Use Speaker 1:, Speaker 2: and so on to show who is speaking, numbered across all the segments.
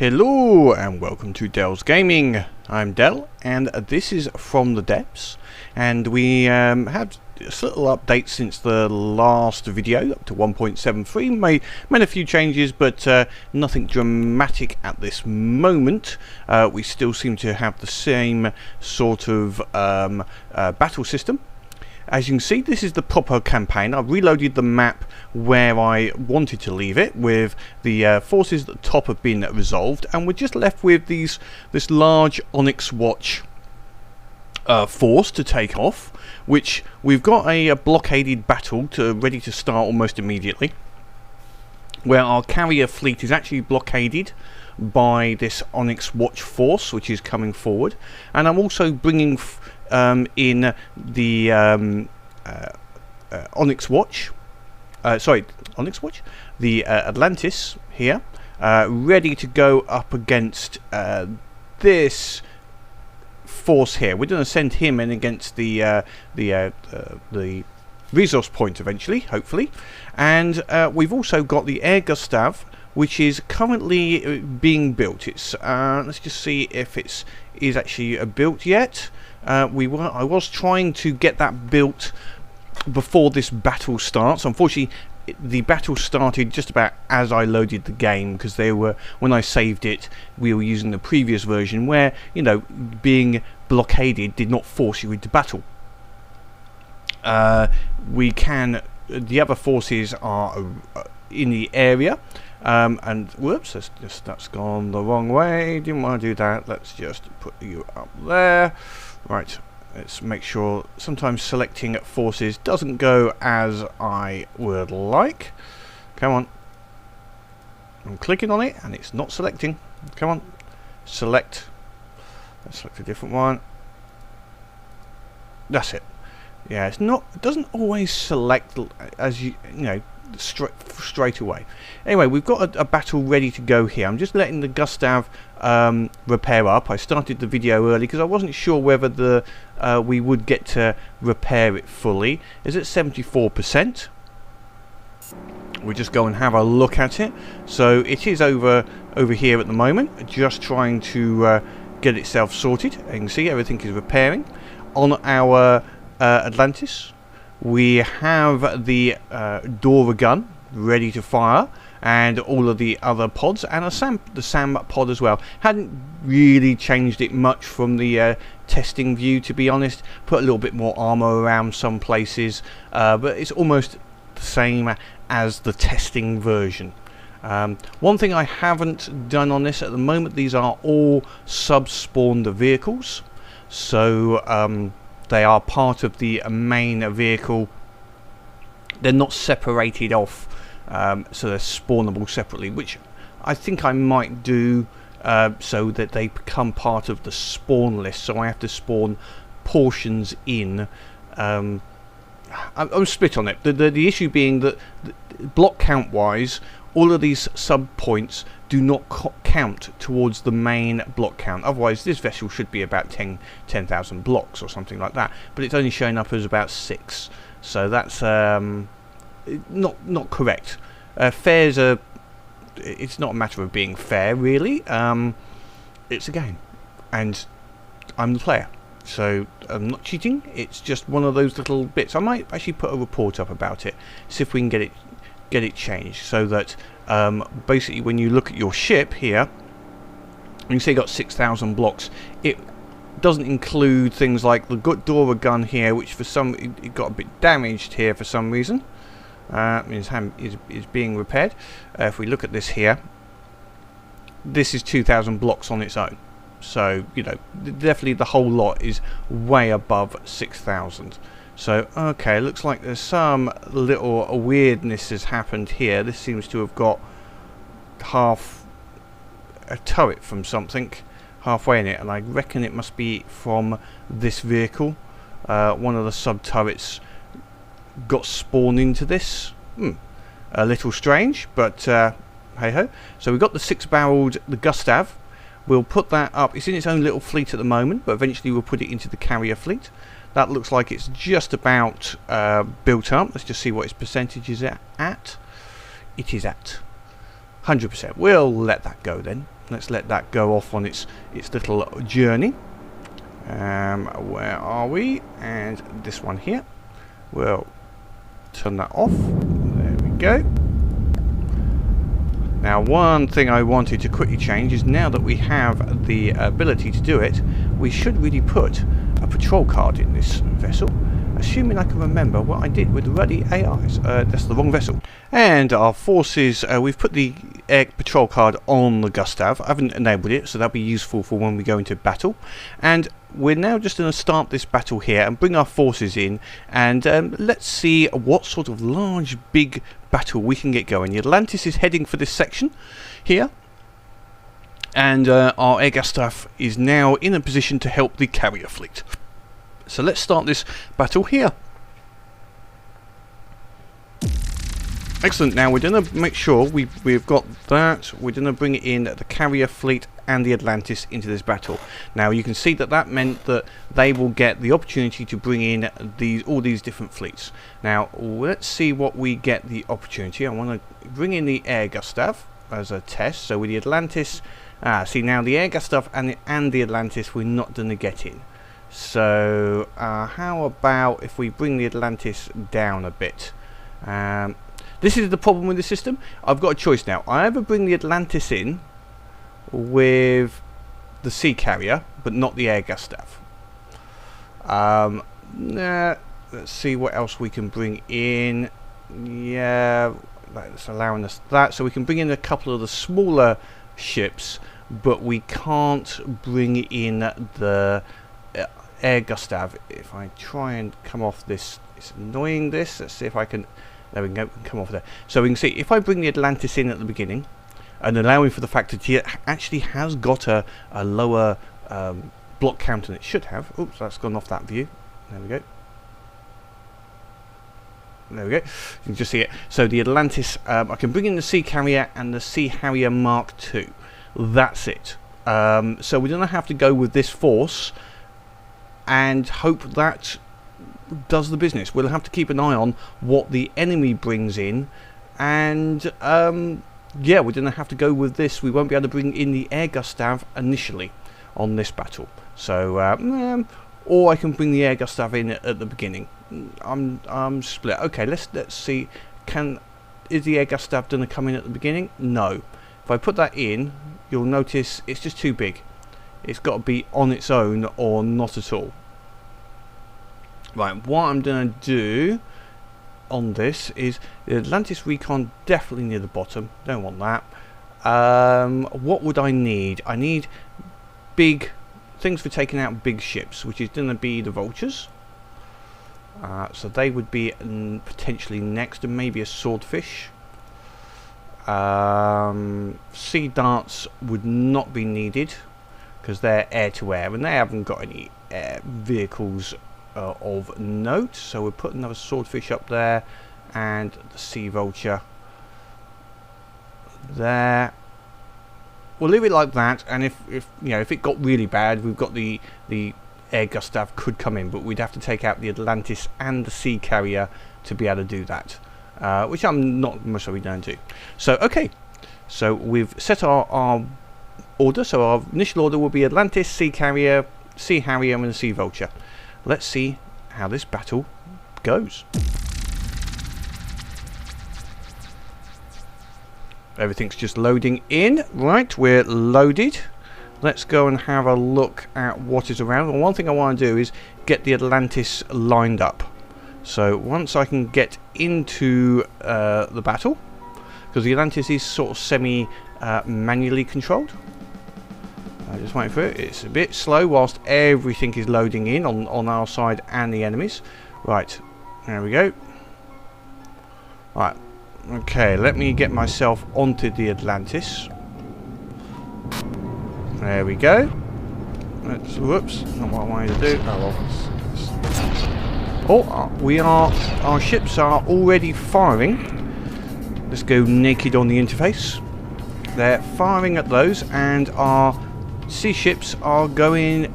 Speaker 1: Hello and welcome to Dell's Gaming. I'm Dell and this is From the Depths, and we had a little update since the last video up to 1.73. Made a few changes, but nothing dramatic at this moment. We still seem to have the same sort of battle system. As you can see, this is the proper campaign. I've reloaded the map where I wanted to leave it, with the forces at the top have been resolved, and we're just left with this large Onyx Watch force to take off, which we've got a blockaded battle ready to start almost immediately, where our carrier fleet is actually blockaded by this Onyx Watch force which is coming forward. And I'm also bringing in the Onyx Watch, the Atlantis here, ready to go up against this force here. We're going to send him in against the resource point eventually, hopefully. And we've also got the Gustav, which is currently being built. It's let's just see if it is actually built yet. I was trying to get that built before this battle starts. Unfortunately, the battle started just about as I loaded the game, because when I saved it, we were using the previous version where, you know, being blockaded did not force you into battle. The other forces are in the area, and whoops, that's gone the wrong way. Didn't want to do that. Let's just put you up there. Right, let's make sure. Sometimes selecting forces doesn't go as I would like. Come on. I'm clicking on it and it's not selecting. Come on. Select. Let's select a different one. That's it. Yeah, it doesn't always select as you know straight away. Anyway, we've got a battle ready to go here. I'm just letting the Gustav repair up. I started the video early because I wasn't sure whether we would get to repair it fully. Is it 74%? We'll just go and have a look at it. So it is over here at the moment, just trying to get itself sorted. You can see everything is repairing. On our Atlantis, we have the Dora gun ready to fire, and all of the other pods, and the SAM pod as well. Hadn't really changed it much from the testing view, to be honest. Put a little bit more armor around some places, but it's almost the same as the testing version. One thing I haven't done on this at the moment, these are all sub-spawned vehicles, so they are part of the main vehicle. They're not separated off, so they're spawnable separately, which I think I might do so that they become part of the spawn list. So I have to spawn portions in. I'm split on it. The issue being that block count wise, all of these sub points do not count towards the main block count. Otherwise, this vessel should be about 10,000 blocks or something like that. But it's only showing up as about 6. So that's not correct. Fairs are. It's not a matter of being fair, really. It's a game, and I'm the player, so I'm not cheating. It's just one of those little bits. I might actually put a report up about it, see if we can get it changed, so that basically when you look at your ship here, you can see you got 6,000 blocks. It doesn't include things like the Dora gun here, which for some it got a bit damaged here for some reason. Is being repaired. If we look at this here, this is 2,000 blocks on its own. So, you know, definitely the whole lot is way above 6,000. So, okay, looks like there's some little weirdness has happened here. This seems to have got half a turret from something halfway in it, and I reckon it must be from this vehicle. One of the sub turrets got spawned into this. A little strange, but hey ho. So we've got the 6-barreled the Gustav. We'll put that up. It's in its own little fleet at the moment, but eventually we'll put it into the carrier fleet. That looks like it's just about built up. Let's just see what its percentage is at. It is at 100%. We'll let that go then. Let's let that go off on its little journey. Where are we? And this one here. We'll turn that off. There we go. Now, one thing I wanted to quickly change is now that we have the ability to do it, we should really put a patrol card in this vessel, assuming I can remember what I did with the ruddy Eyries. That's the wrong vessel. And our forces, we've put the air patrol card on the Gustav. I haven't enabled it, so that'll be useful for when we go into battle. And we're now just going to start this battle here and bring our forces in, and let's see what sort of large, big battle we can get going. The Atlantis is heading for this section here, and our air Gustav is now in a position to help the carrier fleet. So let's start this battle here. Excellent. Now we're going to make sure we've got that. We're going to bring in the carrier fleet and the Atlantis into this battle. Now you can see that that meant that they will get the opportunity to bring in all these different fleets. Now let's see what we get the opportunity. I want to bring in the air Gustav as a test. So with the Atlantis, see now the air Gustav and the Atlantis we're not going to get in. So how about if we bring the Atlantis down a bit? This is the problem with the system. I've got a choice now. I either bring the Atlantis in with the sea carrier, but not the air Gustav. Let's see what else we can bring in. Yeah, that's allowing us that. So we can bring in a couple of the smaller ships, but we can't bring in the air Gustav. If I try and come off this, it's annoying this. Let's see if I can. There we go, we can come off there. So we can see if I bring the Atlantis in at the beginning and allowing for the fact that it actually has got a lower block count than it should have. Oops, that's gone off that view. There we go. There we go. You can just see it. So the Atlantis, I can bring in the Sea Carrier and the Sea Harrier Mark II. That's it. So we're going to have to go with this force and hope that does the business. We'll have to keep an eye on what the enemy brings in, and yeah, we're going to have to go with this. We won't be able to bring in the air Gustav initially on this battle. So or I can bring the air Gustav in at the beginning. I'm split. Okay, let's see. Is the air Gustav going to come in at the beginning? No. If I put that in, you'll notice it's just too big. It's got to be on its own or not at all. Right, what I'm going to do on this is the Atlantis Recon definitely near the bottom. Don't want that. What would I need? I need big things for taking out big ships, which is going to be the vultures. So they would be potentially next, and maybe a swordfish. Sea darts would not be needed because they're air to air, and they haven't got any air vehicles of note. So we'll put another swordfish up there and the sea vulture there. We'll leave it like that, and if you know, if it got really bad, we've got the air Gustav could come in, but we'd have to take out the Atlantis and the sea carrier to be able to do that, which I'm not necessarily going to. So okay, so we've set our order. So our initial order will be Atlantis, sea carrier, sea harrier, and the sea vulture. Let's see how this battle goes. Everything's just loading in. Right, we're loaded. Let's go and have a look at what is around. And one thing I want to do is get the Atlantis lined up. So once I can get into the battle, because the Atlantis is sort of semi-manually controlled. Just waiting for it. It's a bit slow whilst everything is loading in on our side and the enemies. Right, there we go. Right, okay, let me get myself onto the Atlantis. There we go. Whoops, not what I wanted to do. Oh, well. Our ships are already firing. Let's go naked on the interface. They're firing at those, and our sea ships are going,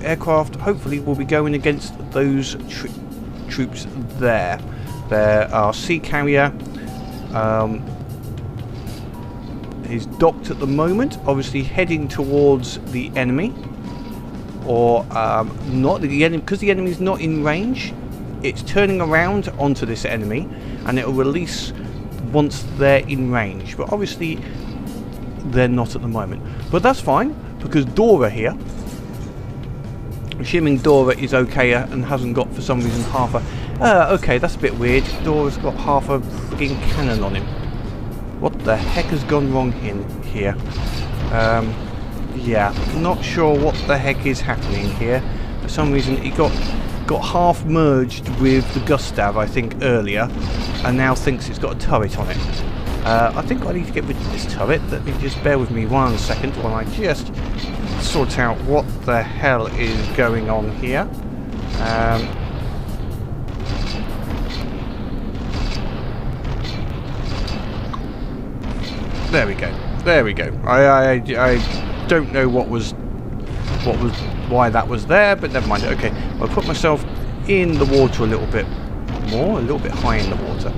Speaker 1: aircraft hopefully will be going against those troops there. There are sea carrier is docked at the moment, obviously heading towards the enemy. Or not the enemy, because the enemy is not in range. It's turning around onto this enemy, and it will release once they're in range. But obviously, they're not at the moment. But that's fine, because Dora here, assuming Dora is okay and hasn't got for some reason half a... okay, that's a bit weird. Dora's got half a frigging cannon on him. What the heck has gone wrong in here? Yeah, not sure what the heck is happening here. For some reason he got half merged with the Gustav, I think, earlier, and now thinks it's got a turret on it. I think I need to get rid of this turret. Let me just bear with me 1 second while I just sort out what the hell is going on here. There we go. There we go. I don't know why that was there, but never mind. Okay, I'll put myself in the water a little bit more, a little bit high in the water.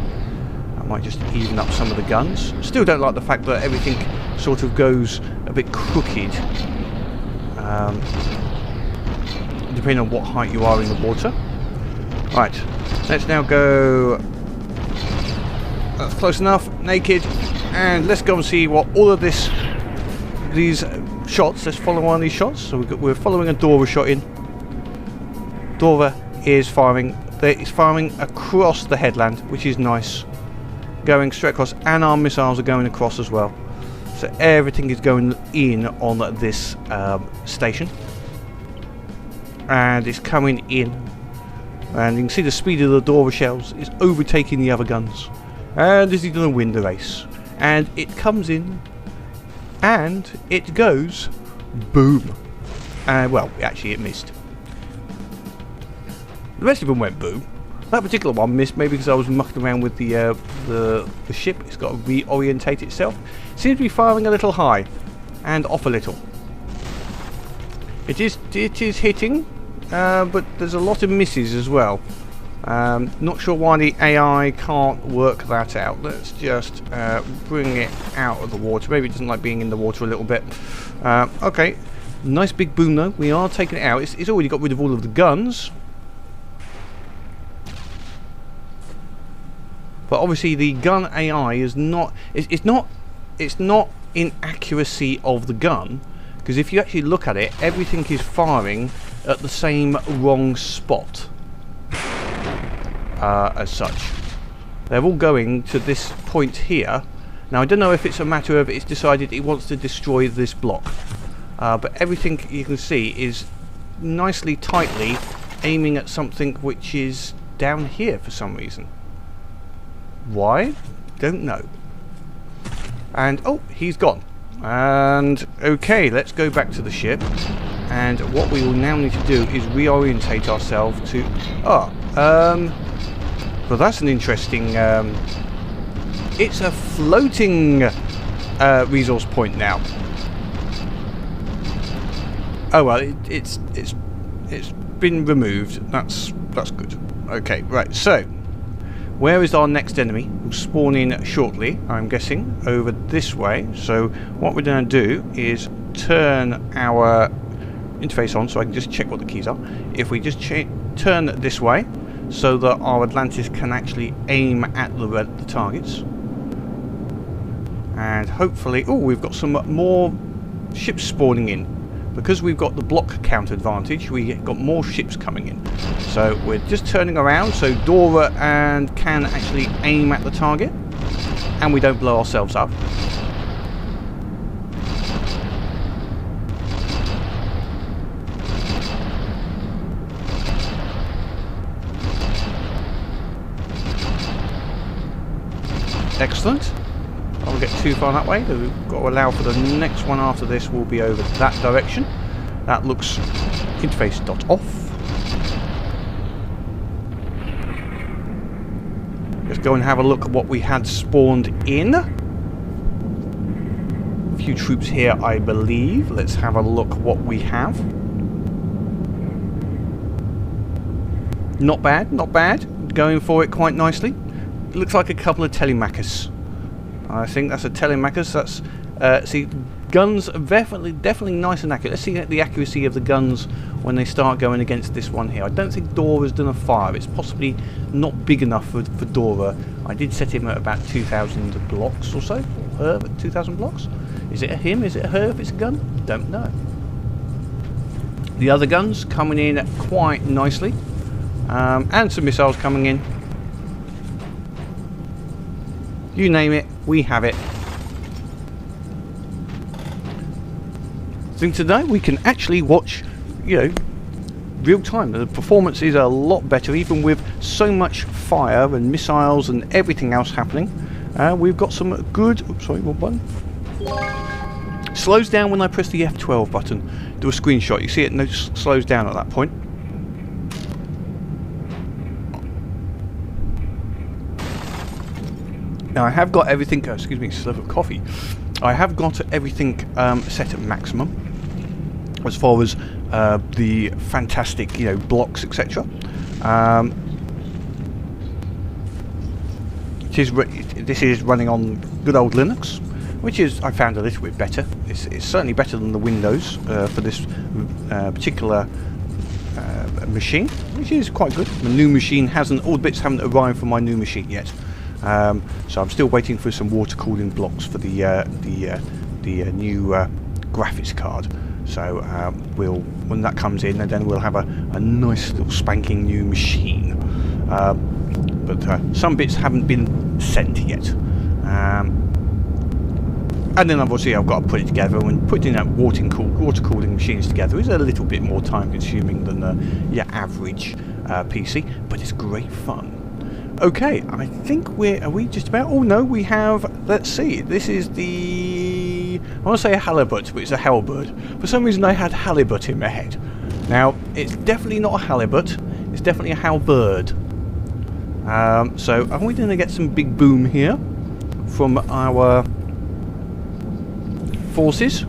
Speaker 1: I might just even up some of the guns. Still don't like the fact that everything sort of goes a bit crooked, depending on what height you are in the water. Right, let's now go. That's close enough. Naked. And let's go and see what all of these shots. Let's follow one of these shots. So we're following a Dora shot in. Dora is firing. It's firing across the headland, which is nice. Going straight across, and our missiles are going across as well. So everything is going in on this station, and it's coming in. And you can see the speed of the Dora shells is overtaking the other guns. And this is going to win the race. And it comes in, and it goes boom. Well, actually it missed. The rest of them went boom. That particular one missed, maybe because I was mucking around with the ship. It's got to reorientate itself. Seems to be firing a little high and off a little. It is hitting, but there's a lot of misses as well. Not sure why the AI can't work that out. Let's just bring it out of the water. Maybe it doesn't like being in the water a little bit. Okay, nice big boom though. We are taking it out. It's already got rid of all of the guns. But obviously the gun AI is not. It's not in accuracy of the gun, because if you actually look at it, everything is firing at the same wrong spot. As such, they're all going to this point here. Now I don't know if it's a matter of it's decided it wants to destroy this block, but everything you can see is nicely tightly aiming at something which is down here for some reason. Why? Don't know. And oh, he's gone. And okay, let's go back to the ship, and what we will now need to do is reorientate ourselves to well, that's an interesting. It's a floating resource point now. Oh well, it's been removed. That's good. Okay, right. So, where is our next enemy? We'll spawn in shortly, I'm guessing, over this way. So, what we're going to do is turn our interface on, so I can just check what the keys are. If we just turn this way, so that our Atlantis can actually aim at the targets, and hopefully, oh, we've got some more ships spawning in. Because we've got the block count advantage, we got more ships coming in. So we're just turning around so Dora can actually aim at the target, and we don't blow ourselves up. Excellent. I won't get too far that way. We've got to allow for the next one after this will be over that direction. That looks interface.off. Let's go and have a look at what we had spawned in. A few troops here, I believe. Let's have a look what we have. Not bad, not bad. Going for it quite nicely. It looks like a couple of Telemachus. I think that's a Telemachus. That's See, guns are definitely nice and accurate. Let's see the accuracy of the guns when they start going against this one here. I don't think Dora's done a fire. It's possibly not big enough for Dora. I did set him at about 2,000 blocks or so. Her at 2,000 blocks. Is it a him? Is it a her if it's a gun? Don't know. The other guns coming in quite nicely. And some missiles coming in. You name it, we have it. I think today we can actually watch, you know, real time. The performance is a lot better, even with so much fire and missiles and everything else happening. We've got some good. Oops, sorry, what button? Slows down when I press the F12 button. Do a screenshot. You see it slows down at that point. Now I have got everything. Excuse me, slurp of coffee. I have got everything set at maximum as far as the fantastic, you know, blocks, etc. This is running on good old Linux, which is, I found, a little bit better. It's certainly better than the Windows for this particular machine, which is quite good. The new machine hasn't, all the bits haven't arrived for my new machine yet. So I'm still waiting for some water cooling blocks for the new graphics card. So when that comes in, and then we'll have a nice little spanking new machine. But some bits haven't been sent yet. And then obviously I've got to put it together, and putting that water cooling machines together is a little bit more time consuming than your average PC, but it's great fun. Okay, I think are we just about? Oh no, we have, let's see, this is the, I want to say a halibut, but it's a halberd. For some reason I had halibut in my head. Now, it's definitely not a halibut, it's definitely a halberd. So, are we going to get some big boom here from our forces?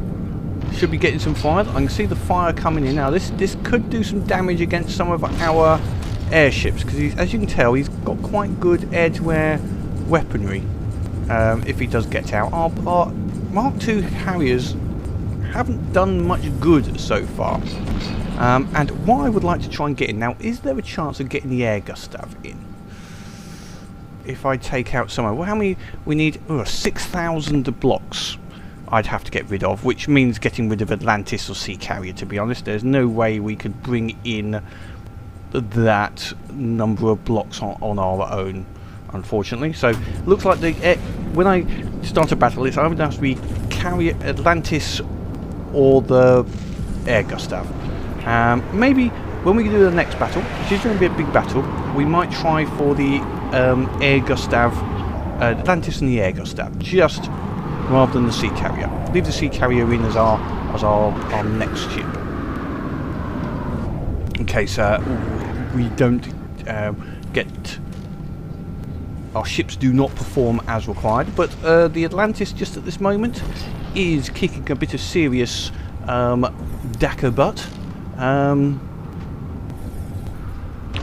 Speaker 1: Should be getting some fire. I can see the fire coming in. Now, this could do some damage against some of our airships, because as you can tell, he's got quite good air-to-air weaponry. If he does get out, our Mark II Harriers haven't done much good so far. And what I would like to try and get in now, is there a chance of getting the Air Gustav in? If I take out somewhere, well, how many we need? 6,000 blocks. I'd have to get rid of, which means getting rid of Atlantis or Sea Carrier. To be honest, there's no way we could bring in that number of blocks on our own, unfortunately. So looks like when I start a battle, it's either has to be Carrier, Atlantis, or the Air Gustav. Maybe when we do the next battle, which is going to be a big battle, we might try for the Air Gustav, Atlantis and the Air Gustav, just rather than the Sea Carrier. Leave the Sea Carrier in as our next ship, in case we don't get, our ships do not perform as required. But the Atlantis, just at this moment, is kicking a bit of serious daka butt.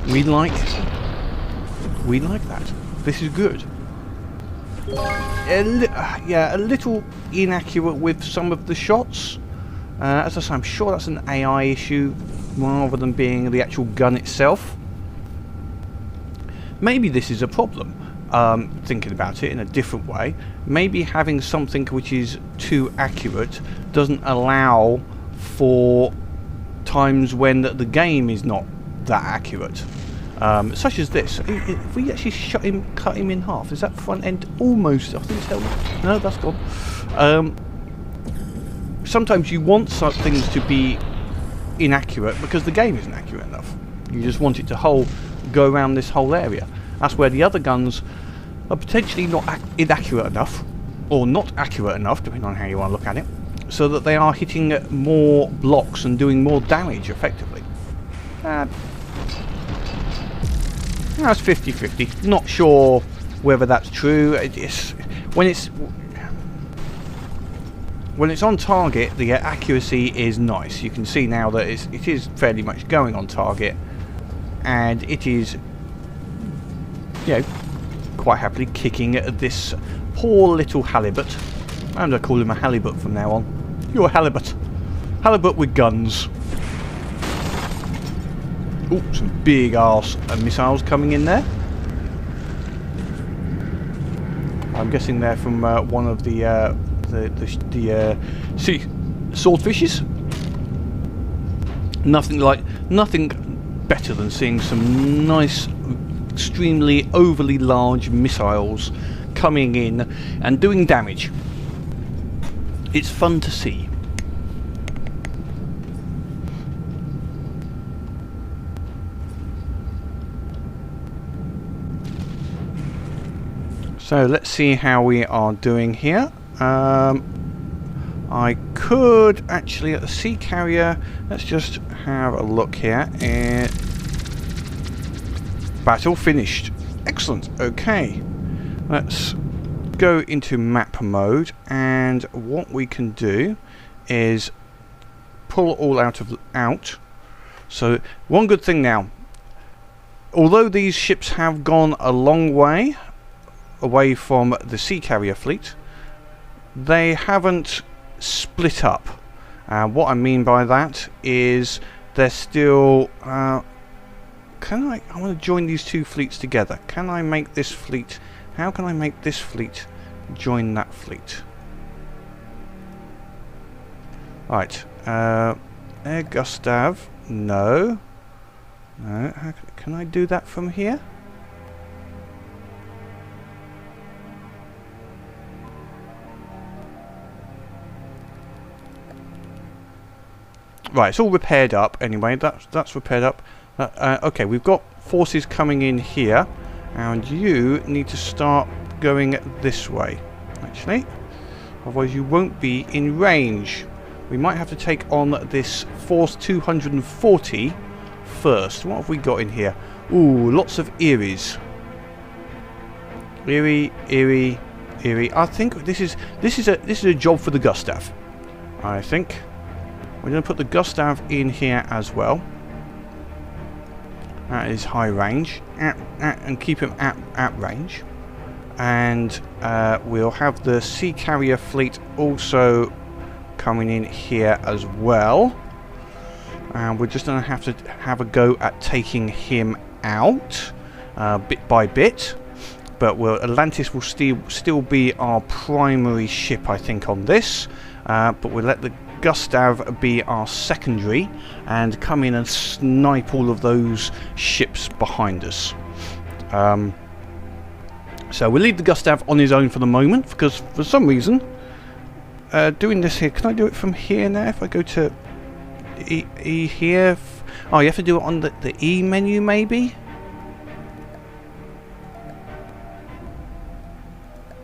Speaker 1: We like that. This is good. Yeah, a little inaccurate with some of the shots. As I say, I'm sure that's an AI issue rather than being the actual gun itself. Maybe this is a problem. Thinking about it in a different way, maybe having something which is too accurate doesn't allow for times when the game is not that accurate. Such as this. If we actually cut him in half, is that front end almost? I think it's held. No, that's gone. Sometimes you want some things to be inaccurate because the game isn't accurate enough. You just want it to go around this whole area. That's where the other guns are potentially not inaccurate enough, or not accurate enough, depending on how you want to look at it, so that they are hitting more blocks and doing more damage effectively. That's 50-50. Not sure whether that's true. When it's on target, the accuracy is nice. You can see now that it is fairly much going on target, and it is, you know, quite happily kicking at this poor little halibut. I'm going to call him a halibut from now on. You're a halibut. Halibut with guns. Oh, some big arse missiles coming in there. I'm guessing they're from one of the sea swordfishes. Nothing better than seeing some nice, extremely overly large missiles coming in and doing damage. It's fun to see. So let's see how we are doing here. I could actually at the sea carrier. Let's just have a look here. Battle finished. Excellent. Okay. Let's go into map mode, and what we can do is pull all out. So one good thing now, although these ships have gone a long way away from the sea carrier fleet, they haven't split up. What I mean by that is they're still I want to join these two fleets together. Can I make this fleet, how can I make this fleet join that fleet? Right, Air Gustav, no, how can I do that from here? Right, it's all repaired up anyway. That's repaired up. Okay, we've got forces coming in here, and you need to start going this way, actually. Otherwise you won't be in range. We might have to take on this Force 240 first. What have we got in here? Ooh, lots of Eyries. Eyrie. I think this is a job for the Gustav. I think. We're going to put the Gustav in here as well. That is high range, and keep him at range. And we'll have the sea carrier fleet also coming in here as well. And we're just going to have a go at taking him out bit by bit. But Atlantis will still be our primary ship, I think, on this. But we'll let the Gustav be our secondary and come in and snipe all of those ships behind us. So we'll leave the Gustav on his own for the moment, because for some reason doing this here, can I do it from here now? If I go to E here, oh, you have to do it on the E menu maybe?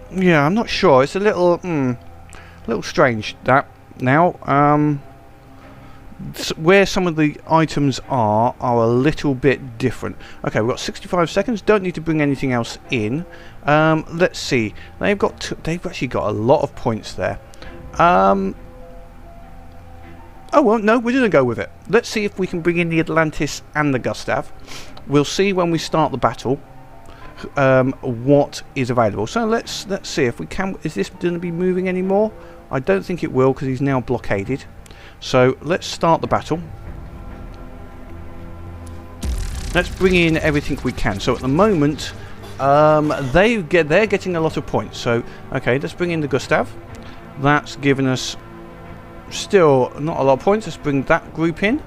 Speaker 1: Yeah, I'm not sure. It's a little strange that. Now, where some of the items are a little bit different. Okay, we've got 65 seconds. Don't need to bring anything else in. Let's see. They've actually got a lot of points there. Oh well, no, we're gonna go with it. Let's see if we can bring in the Atlantis and the Gustav. We'll see when we start the battle what is available. So let's see if we can. Is this going to be moving anymore? I don't think it will, because he's now blockaded. So let's start the battle. Let's bring in everything we can. So at the moment, they're getting a lot of points. So okay, let's bring in the Gustav. That's given us still not a lot of points. Let's bring that group in.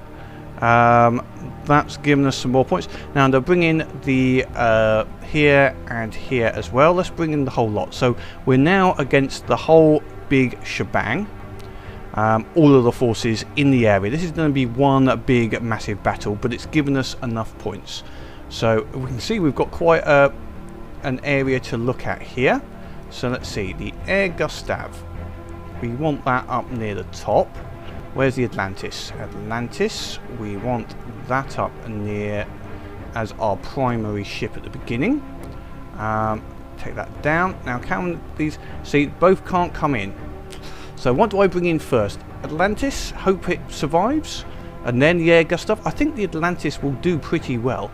Speaker 1: That's given us some more points. Now they'll bring in the here and here as well. Let's bring in the whole lot. So we're now against the whole big shebang. All of the forces in the area. This is going to be one big massive battle, but it's given us enough points. So we can see we've got quite an area to look at here. So let's see, the Air Gustav, we want that up near the top. Where's the Atlantis? Atlantis, we want that up near as our primary ship at the beginning. Take that down. Now can these, see, both can't come in. So what do I bring in first? Atlantis, hope it survives, and then the Air Gustav. I think the Atlantis will do pretty well.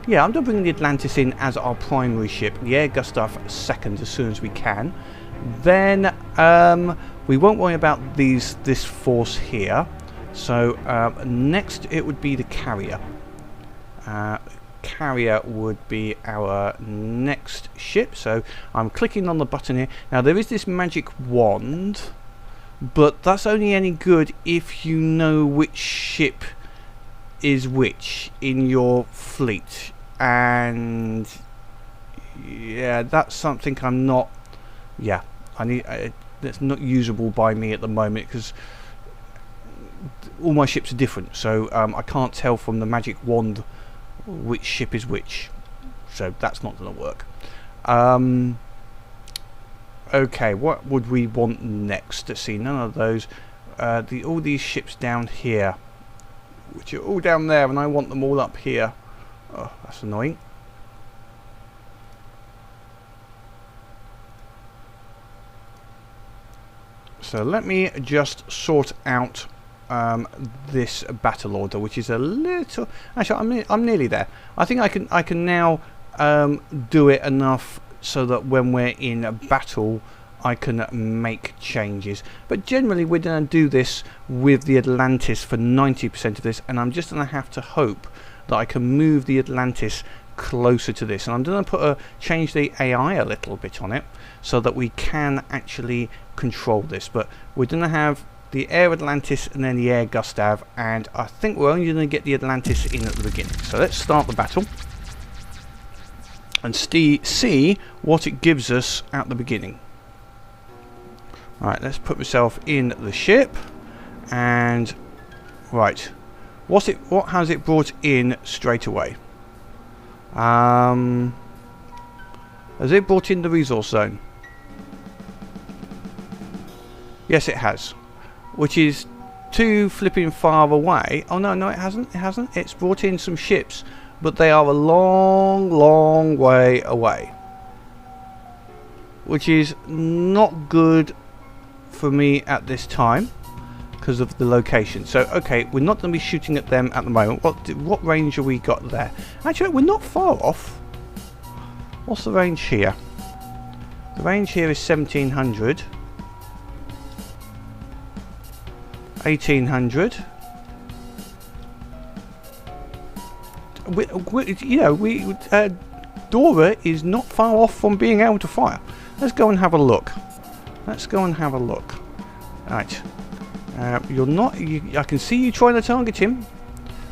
Speaker 1: Yeah, I'm going to bring the Atlantis in as our primary ship, the Air Gustav second as soon as we can. Then we won't worry about this force here. So next it would be the carrier. Carrier would be our next ship. So I'm clicking on the button here. Now there is this magic wand, but that's only any good if you know which ship is which in your fleet, and yeah, that's something I'm not. Yeah, I need. That's not usable by me at the moment because all my ships are different. So I can't tell from the magic wand which ship is which. So that's not going to work. Okay, what would we want next? Let's see. None of those. All these ships down here, which are all down there, and I want them all up here. Oh, that's annoying. So let me just sort out this battle order, which is a little. Actually, I'm nearly there. I think I can now do it enough so that when we're in a battle, I can make changes. But generally, we're going to do this with the Atlantis for 90% of this, and I'm just going to have to hope that I can move the Atlantis closer to this. And I'm going to change the AI a little bit on it so that we can actually control this. But we're going to have the Air Atlantis and then the Air Gustav, and I think we're only going to get the Atlantis in at the beginning. So let's start the battle and see what it gives us at the beginning. Right, let's put myself in the ship, and right, what has it brought in straight away? Has it brought in the resource zone? Yes, it has, which is too flipping far away. Oh no, it hasn't. It hasn't. It's brought in some ships, but they are a long way away, which is not good for me at this time because of the location. So okay, we're not going to be shooting at them at the moment. What range have we got there? Actually, we're not far off. What's the range here? The range here is 1700, 1800. Dora is not far off from being able to fire. Let's go and have a look. Right. You're not. I can see you trying to target him.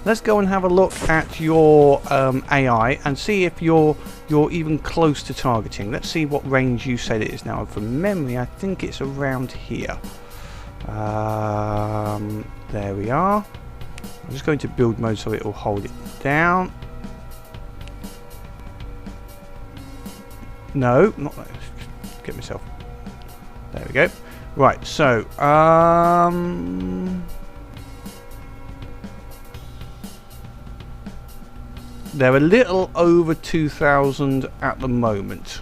Speaker 1: Let's go and have a look at your AI and see if you're even close to targeting. Let's see what range you said it is now. From memory, I think it's around here. There we are. I'm just going to build mode so it will hold it down. No, not that. Get myself. There we go. Right, so they're a little over 2,000 at the moment.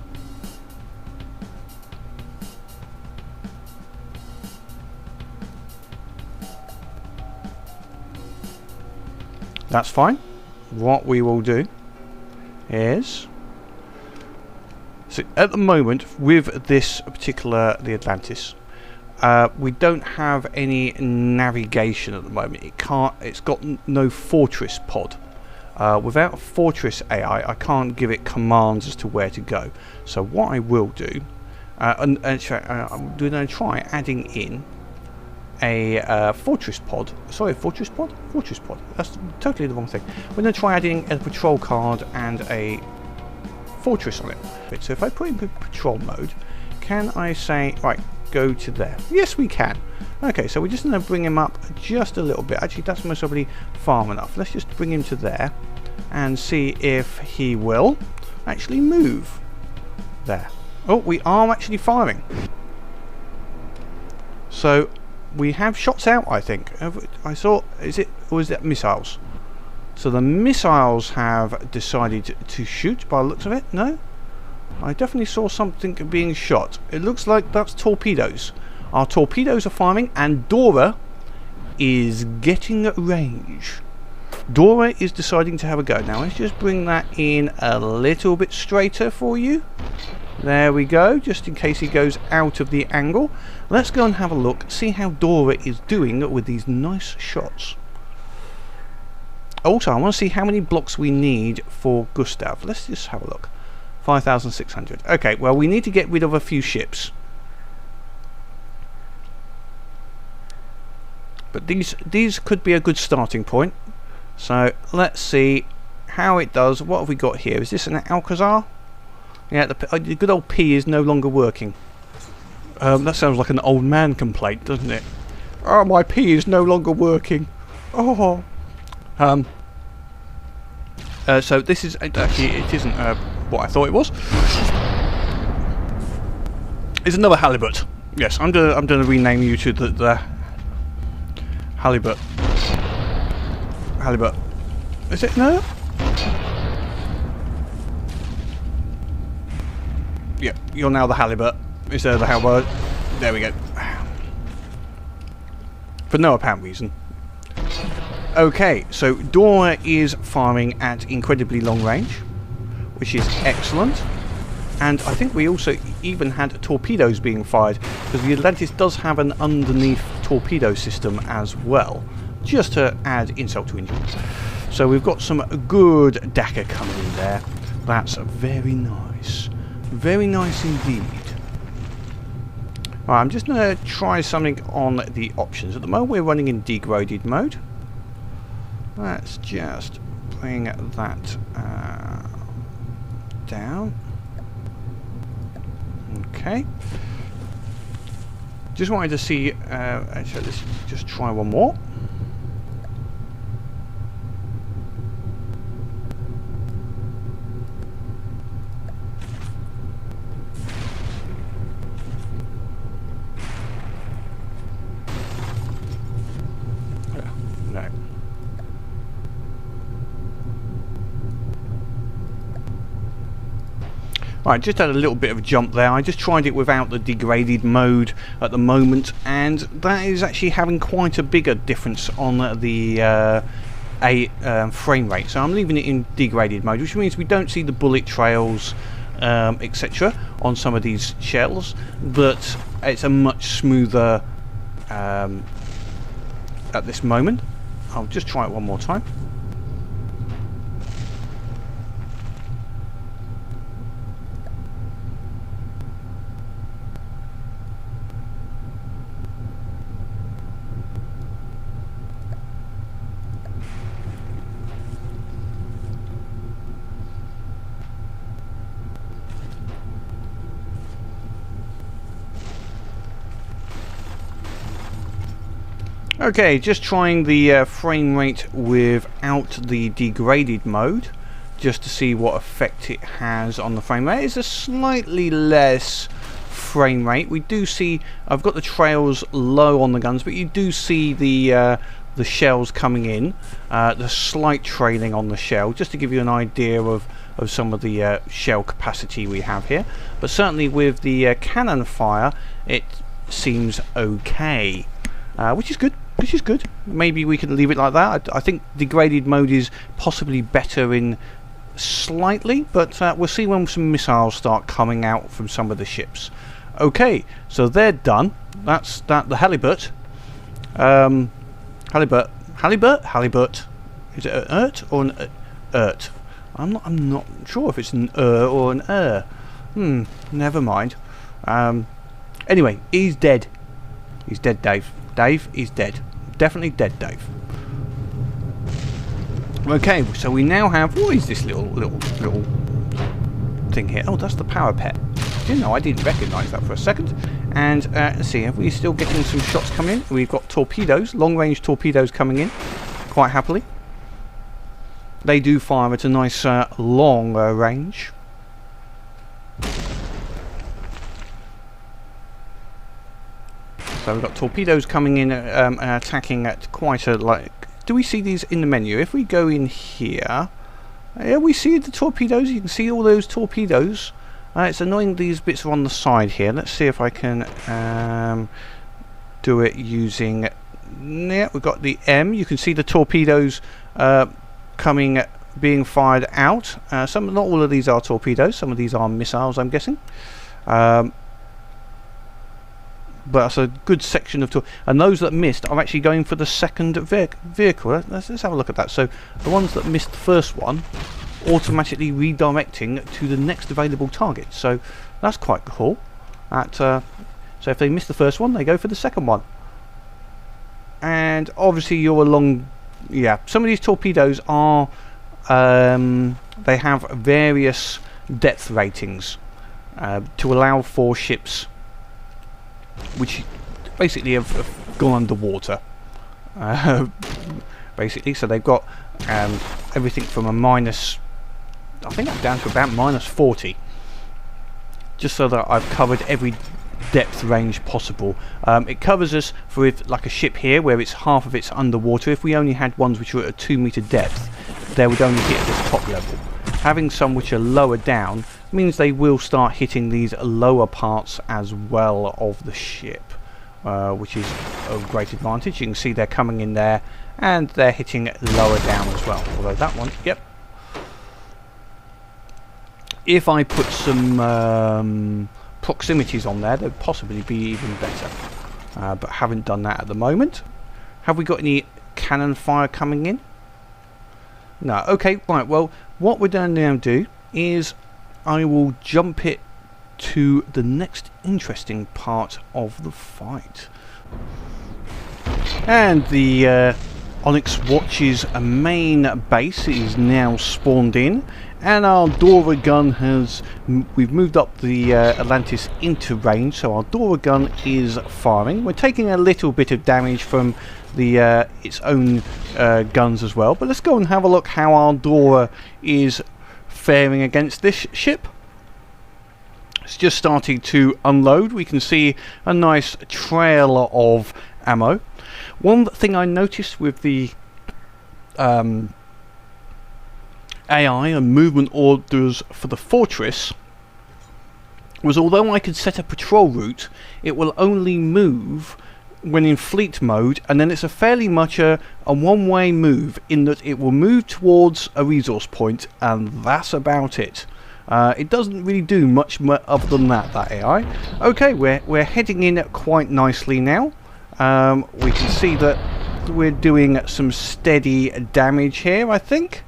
Speaker 1: That's fine. What we will do is, so at the moment with this particular, the Atlantis, we don't have any navigation at the moment. It's got no fortress pod. Without a fortress AI, I can't give it commands as to where to go. So what I will do, I'm going to try adding in a fortress pod. Sorry, fortress pod? Fortress pod. That's totally the wrong thing. We're going to try adding a patrol card and a fortress on it. So if I put in patrol mode, can I say, right, go to there? Yes, we can. Okay, so we're just going to bring him up just a little bit. Actually, that's most probably far enough. Let's just bring him to there and see if he will actually move there. Oh, we are actually firing. So we have shots out, I think. I saw, or is that missiles? So the missiles have decided to shoot by the looks of it. No? I definitely saw something being shot. It looks like that's torpedoes. Our torpedoes are firing and Dora is getting range. Dora is deciding to have a go. Now let's just bring that in a little bit straighter for you. There we go, just in case he goes out of the angle. Let's go and have a look, see how Dora is doing with these nice shots. Also, I want to see how many blocks we need for Gustav. Let's just have a look. 5,600. Okay, well, we need to get rid of a few ships. But these could be a good starting point. So let's see how it does. What have we got here? Is this an Alcazar? Yeah, the good old P is no longer working. That sounds like an old man complaint, doesn't it? Oh, my P is no longer working. Oh. So this is actually, it isn't what I thought it was. It's another halibut. Yes, I'm gonna rename you to the halibut. Halibut. Is it? No? Yeah, you're now the halibut. Is there the halibut? There we go. For no apparent reason. Okay, so Dora is firing at incredibly long range, which is excellent. And I think we also even had torpedoes being fired, because the Atlantis does have an underneath torpedo system as well, just to add insult to injury. So we've got some good daka coming in there. That's very nice. Very nice indeed. Right, I'm just going to try something on the options. At the moment we're running in degraded mode. Let's just bring that down. Okay. Just wanted to see, actually let's just try one more. No. Right, just had a little bit of a jump there. I just tried it without the degraded mode at the moment, and that is actually having quite a bigger difference on the frame rate. So I'm leaving it in degraded mode, which means we don't see the bullet trails, etc. on some of these shells, but it's a much smoother at this moment. I'll just try it one more time. Okay, just trying the frame rate without the degraded mode, just to see what effect it has on the frame rate. It's a slightly less frame rate. We do see, I've got the trails low on the guns, but you do see the shells coming in, the slight trailing on the shell, just to give you an idea of some of the shell capacity we have here. But certainly with the cannon fire, it seems okay, which is good. Which is good. Maybe we can leave it like that. I think degraded mode is possibly better in slightly, but we'll see when some missiles start coming out from some of the ships. Okay, so they're done. That's that. The halibut. Halibut. Is it an ert or an ert? I'm not sure if it's an or an Never mind. Anyway, he's dead. He's dead, Dave. Dave is dead. Definitely dead, Dave. Okay, so we now have, what is this little thing here? Oh, that's the parapet. You know, I didn't recognise that for a second. And let's see, are we still getting some shots coming in? We've got torpedoes, long-range torpedoes coming in, quite happily. They do fire at a nice long range. So we've got torpedoes coming in and attacking at quite a, like, do we see these in the menu? If we go in here, yeah, we see the torpedoes. You can see all those torpedoes. It's annoying these bits are on the side here. Let's see if I can do it using, yeah, we've got the M. You can see the torpedoes coming being fired out. Not all of these are torpedoes. Some of these are missiles, I'm guessing. But that's a good section of and those that missed are actually going for the second vehicle. Let's have a look at that. So the ones that missed the first one automatically redirecting to the next available target. So that's quite cool. So if they miss the first one, they go for the second one. And obviously you're along. Yeah, some of these torpedoes are they have various depth ratings to allow for ships which basically have gone underwater. Basically, so they've got everything from a minus, I think I'm down to about -40, just so that I've covered every depth range possible. It covers us for like a ship here where it's half of it's underwater. If we only had ones which were at a 2 meter depth, they would only hit this top level. Having some which are lower down means they will start hitting these lower parts as well of the ship, which is a great advantage. You can see they're coming in there and they're hitting lower down as well. Although that one, yep. If I put some proximities on there, they'd possibly be even better, but haven't done that at the moment. Have we got any cannon fire coming in? No. Okay, right, well what we're going to now do is I will jump it to the next interesting part of the fight. And the Onyx Watch's main base is now spawned in, and our Dora gun we've moved up the Atlantis into range, so our Dora gun is firing. We're taking a little bit of damage from the its own guns as well, but let's go and have a look how our Dora is faring against this ship. It's just starting to unload. We can see a nice trail of ammo. One thing I noticed with the AI and movement orders for the fortress was, although I could set a patrol route, it will only move when in fleet mode, and then it's a fairly much a one-way move, in that it will move towards a resource point and that's about it. It doesn't really do much other than that AI. Okay, we're heading in quite nicely now. We can see that we're doing some steady damage here, I think.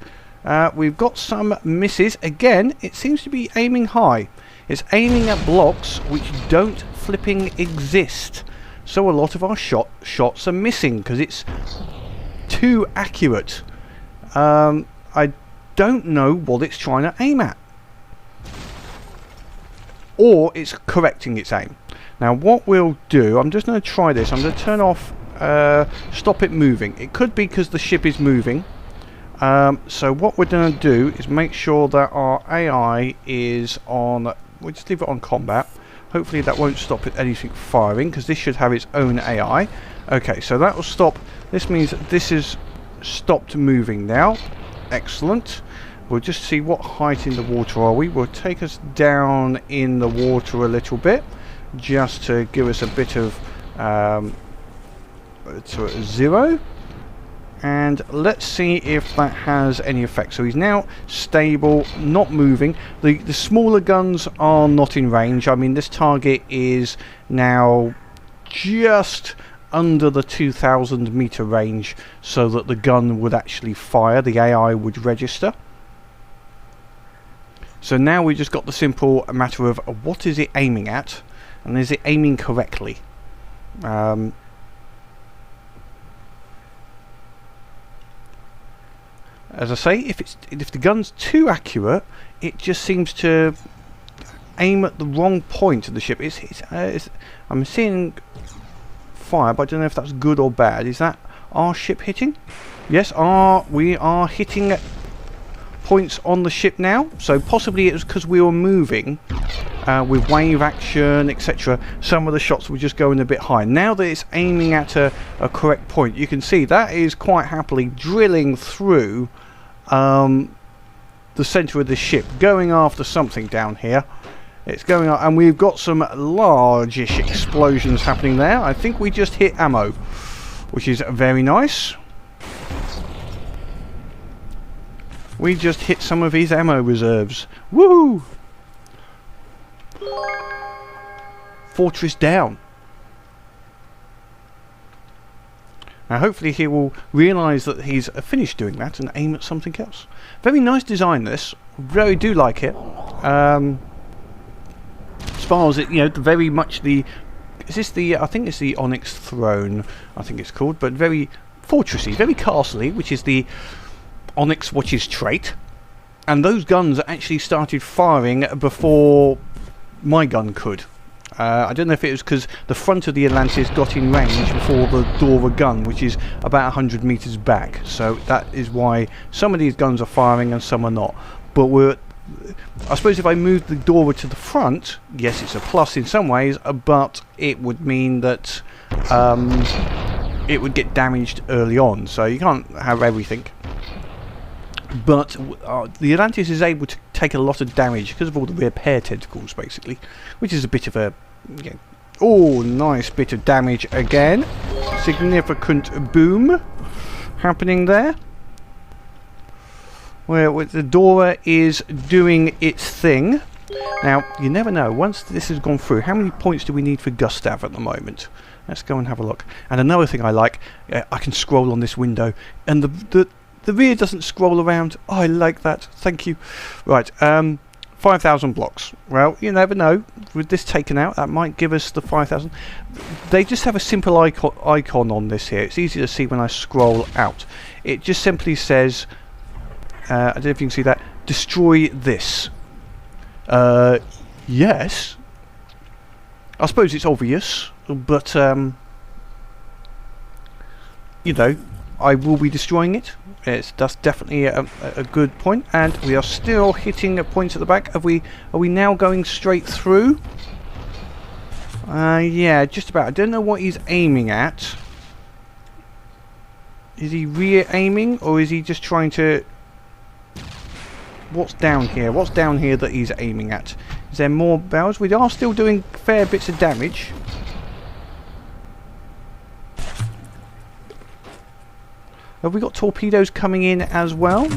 Speaker 1: We've got some misses. Again, it seems to be aiming high. It's aiming at blocks which don't flipping exist. So a lot of our shots are missing because it's too accurate. I don't know what it's trying to aim at. Or it's correcting its aim. Now what we'll do, I'm just going to try this. I'm going to turn off stop it moving. It could be because the ship is moving. So what we're going to do is make sure that our AI is on, we'll just leave it on combat. Hopefully that won't stop anything firing, because this should have its own AI. Okay, so that will stop. This means that this is stopped moving now. Excellent. We'll just see what height in the water are we. We'll take us down in the water a little bit, just to give us a bit of to 0. And let's see if that has any effect. So he's now stable, not moving. The smaller guns are not in range. I mean, this target is now just under the 2,000 meter range, so that the gun would actually fire, the AI would register. So now we just got the simple matter of what is it aiming at, and is it aiming correctly? As I say, if the gun's too accurate, it just seems to aim at the wrong point of the ship. I'm seeing fire, but I don't know if that's good or bad. Is that our ship hitting? Yes, we are hitting points on the ship now. So possibly it was because we were moving with wave action, etc. Some of the shots were just going a bit high. Now that it's aiming at a correct point, you can see that is quite happily drilling through the centre of the ship, going after something down here. It's going up, and we've got some largish explosions happening there. I think we just hit ammo, which is very nice. We just hit some of his ammo reserves. Woo! Fortress down. Now hopefully he will realise that he's finished doing that and aim at something else. Very nice design this. Really do like it. As far as it, you know, very much the... Is this the... I think it's the Onyx Throne, I think it's called. But very fortressy, very castle-y, which is the Onyx Watch's trait. And those guns actually started firing before my gun could. I don't know if it was because the front of the Atlantis got in range before the Dora gun, which is about 100 metres back. So that is why some of these guns are firing and some are not. But I suppose if I moved the Dora to the front, yes, it's a plus in some ways, but it would mean that it would get damaged early on. So you can't have everything. But the Atlantis is able to take a lot of damage because of all the repair tentacles, basically, which is a bit of a... oh, nice bit of damage again. Significant boom happening there. Where the Dora is doing its thing. Now, you never know. Once this has gone through, how many points do we need for Gustav at the moment? Let's go and have a look. And another thing I like, I can scroll on this window, and the rear doesn't scroll around. Oh, I like that. Thank you. Right, 5,000 blocks. Well, you never know. With this taken out, that might give us the 5,000. They just have a simple icon on this here. It's easy to see when I scroll out. It just simply says, I don't know if you can see that, destroy this. Yes. I suppose it's obvious, but, you know, I will be destroying it. That's definitely a good point, and we are still hitting points at the back. Are we now going straight through? Yeah, just about. I don't know what he's aiming at. Is he rear aiming, or is he just trying to... What's down here? What's down here that he's aiming at? Is there more barrels? We are still doing fair bits of damage. Have we got torpedoes coming in as well?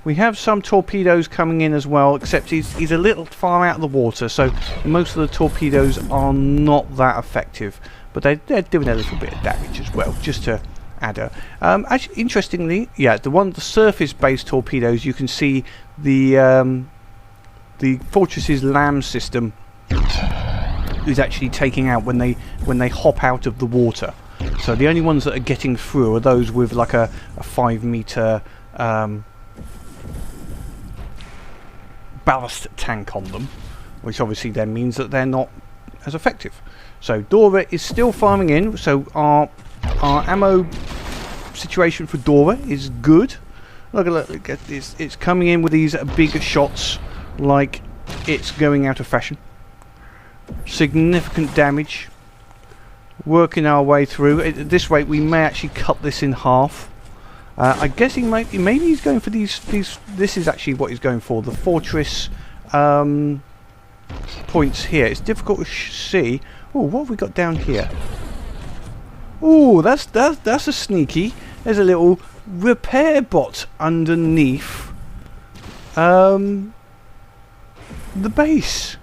Speaker 1: We have some torpedoes coming in as well, except he's a little far out of the water, so most of the torpedoes are not that effective. But they're doing a little bit of damage as well, just to add a... actually, interestingly, yeah, the surface-based torpedoes, you can see the Fortress's LAM system is actually taking out when they hop out of the water. So the only ones that are getting through are those with like a 5 meter ballast tank on them, which obviously then means that they're not as effective. So Dora is still farming in, so our ammo situation for Dora is good. Look at this, it's coming in with these big shots like it's going out of fashion. Significant damage. Working our way through. At this rate, we may actually cut this in half. I guess maybe he's going for these. This is actually what he's going for. The fortress points here. It's difficult to see. Oh, what have we got down here? Oh, that's a sneaky. There's a little repair bot underneath the base.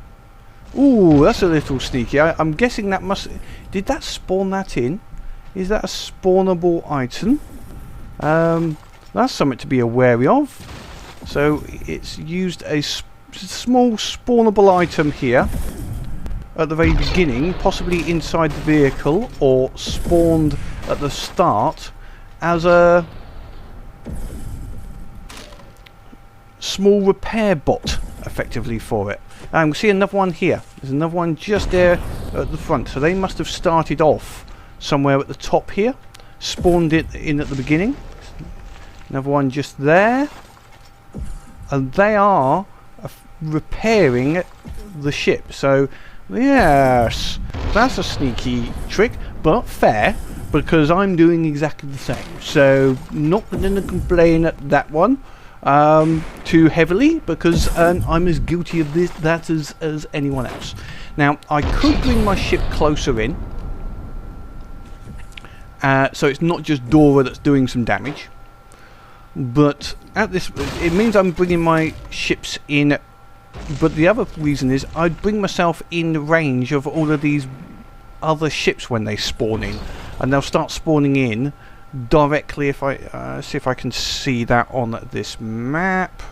Speaker 1: Ooh, that's a little sneaky. I'm guessing that must... Did that spawn that in? Is that a spawnable item? That's something to be wary of. So it's used a small spawnable item here at the very beginning, possibly inside the vehicle, or spawned at the start as a small repair bot, effectively, for it. And we see another one here. There's another one just there at the front. So they must have started off somewhere at the top here. Spawned it in at the beginning. Another one just there. And they are repairing the ship. So, yes. That's a sneaky trick, but fair. Because I'm doing exactly the same. So, not going to complain at that one too heavily, because I'm as guilty of that as anyone else. Now, I could bring my ship closer in, so it's not just Dora that's doing some damage. but at this, it means I'm bringing my ships in. But the other reason is I'd bring myself in range of all of these other ships when they spawn in, and they'll start spawning in directly. If I see if I can see that on this map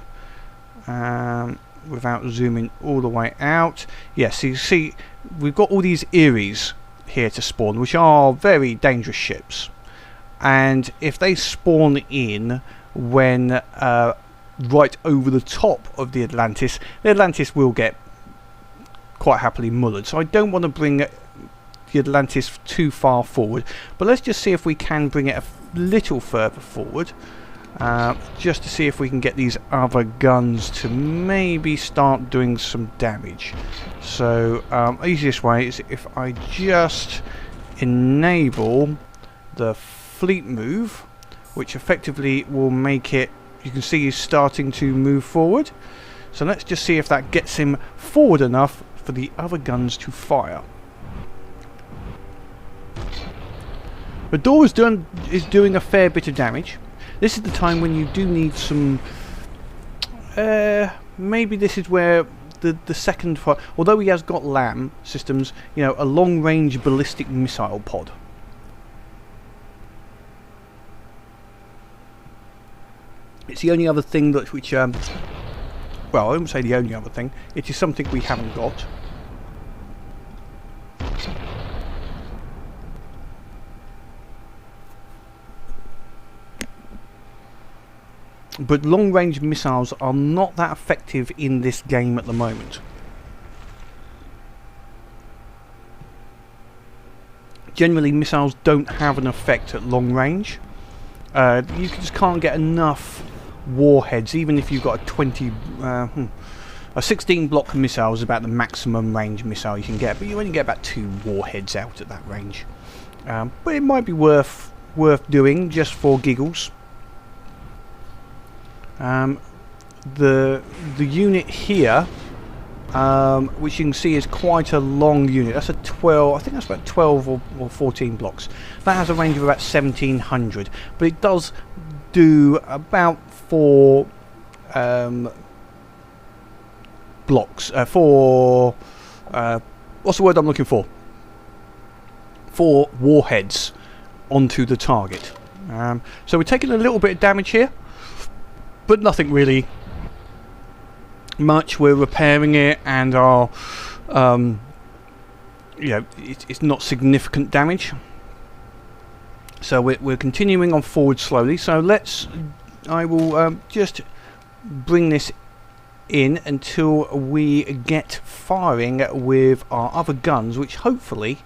Speaker 1: without zooming all the way out. Yes, you see we've got all these Eyries here to spawn, which are very dangerous ships, and if they spawn in when right over the top of the Atlantis will get quite happily mullered. So I don't want to bring the Atlantis too far forward, but let's just see if we can bring it a little further forward, just to see if we can get these other guns to maybe start doing some damage. So easiest way is if I just enable the fleet move, which effectively will make it, you can see he's starting to move forward. So let's just see if that gets him forward enough for the other guns to fire. But Dora is doing a fair bit of damage. This is the time when you do need some... maybe this is where the second... Although he has got LAM systems, you know, a long-range ballistic missile pod. It's the only other thing that well, I wouldn't say the only other thing. It is something we haven't got. But long-range missiles are not that effective in this game at the moment. Generally, missiles don't have an effect at long range. You just can't get enough warheads, even if you've got a 16 block missile is about the maximum range missile you can get, but you only get about 2 warheads out at that range. But it might be worth doing just for giggles. The unit here, which you can see is quite a long unit. That's a 12. I think that's about 12 or 14 blocks. That has a range of about 1700, but it does do about 4 blocks. What's the word I'm looking for? 4 warheads onto the target. So we're taking a little bit of damage here, but nothing really much. We're repairing it, and our you know, it's not significant damage. So we're continuing on forward slowly. So I will just bring this in until we get firing with our other guns, which hopefully,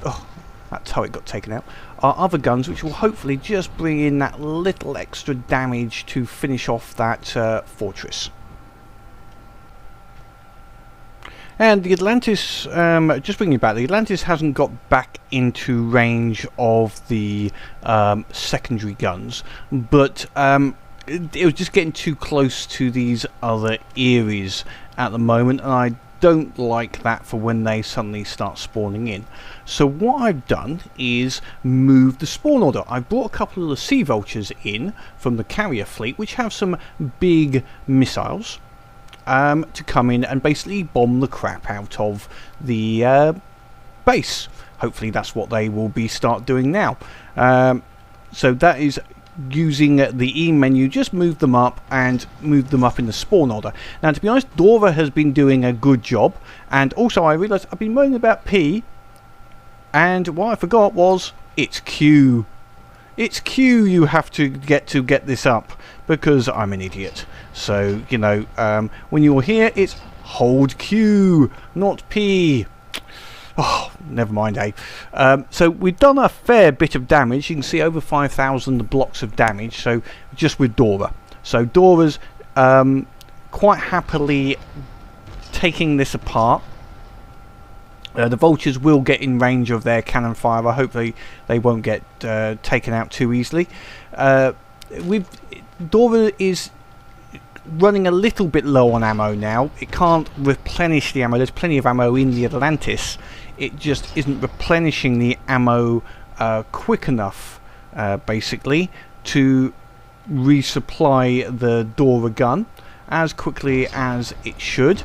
Speaker 1: oh, that turret got taken out. Our other guns, which will hopefully just bring in that little extra damage to finish off that fortress. And the Atlantis, just bringing it back, the Atlantis hasn't got back into range of the secondary guns, but it was just getting too close to these other Eyries at the moment, and I don't like that for when they suddenly start spawning in. So what I've done is move the spawn order. I've brought a couple of the Sea Vultures in from the carrier fleet, which have some big missiles, to come in and basically bomb the crap out of the base. Hopefully that's what they will start doing now. So that is using the E menu, just move them up and move them up in the spawn order. Now, to be honest, Dora has been doing a good job, and also I realised I've been moaning about P, and what I forgot was it's Q. It's Q you have to get this up, because I'm an idiot. So, you know, when you're here, it's hold Q, not P. Oh, never mind, eh? So we've done a fair bit of damage. You can see over 5,000 blocks of damage, so just with Dora. So Dora's quite happily taking this apart. The Vultures will get in range of their cannon fire. Hopefully they won't get taken out too easily. Dora is running a little bit low on ammo now. It can't replenish the ammo. There's plenty of ammo in the Atlantis. It just isn't replenishing the ammo quick enough, basically, to resupply the Dora gun as quickly as it should.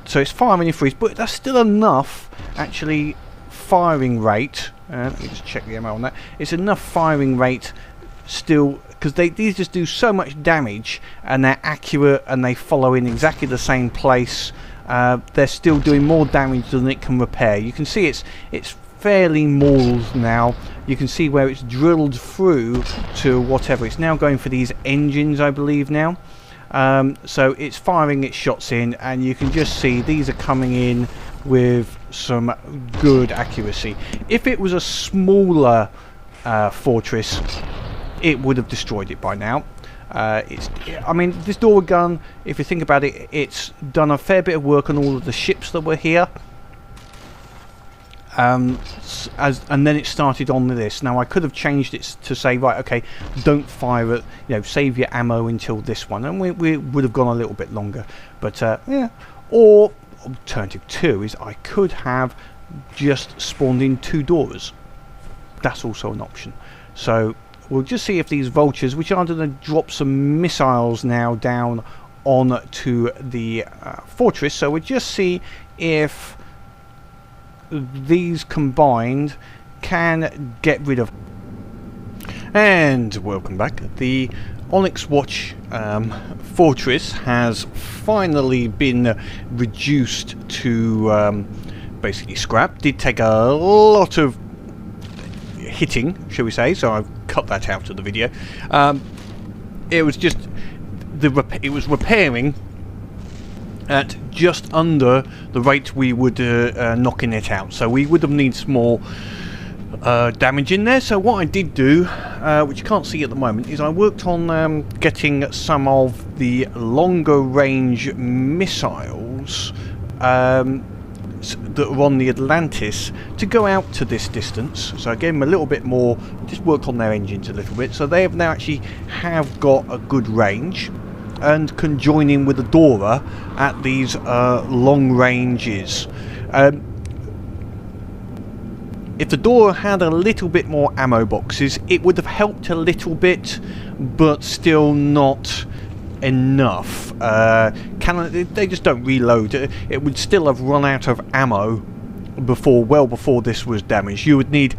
Speaker 1: So it's firing in freeze, but that's still enough actually firing rate. Let me just check the ammo on that. It's enough firing rate still, because these just do so much damage and they're accurate and they follow in exactly the same place. They're still doing more damage than it can repair. You can see it's fairly mauled now. You can see where it's drilled through to whatever. It's now going for these engines, I believe now. So it's firing its shots in, and you can just see these are coming in with some good accuracy. If it was a smaller fortress, it would have destroyed it by now. I mean, this Dora gun, if you think about it, it's done a fair bit of work on all of the ships that were here. And then it started on this. Now I could have changed it to say, right, okay, don't fire it, you know, save your ammo until this one, and we would have gone a little bit longer. But yeah. Or alternative 2 is I could have just spawned in 2 Doras. That's also an option. So we'll just see if these vultures, which are going to drop some missiles now down onto the fortress, so we'll just see if these combined can get rid of. And welcome back. The Onyx Watch fortress has finally been reduced to basically scrap. Did take a lot of hitting, shall we say, so I've cut that out of the video. It was just it was repairing at just under the rate we would knocking it out, so we would have needed more damage in there. So what I did do, which you can't see at the moment, is I worked on getting some of the longer range missiles that are on the Atlantis to go out to this distance. So I gave them a little bit more, just worked on their engines a little bit, so they have now actually have got a good range and can join in with the Dora at these long ranges. If the Dora had a little bit more ammo boxes, it would have helped a little bit, but still not enough. They just don't reload. It would still have run out of ammo well before this was damaged. You would need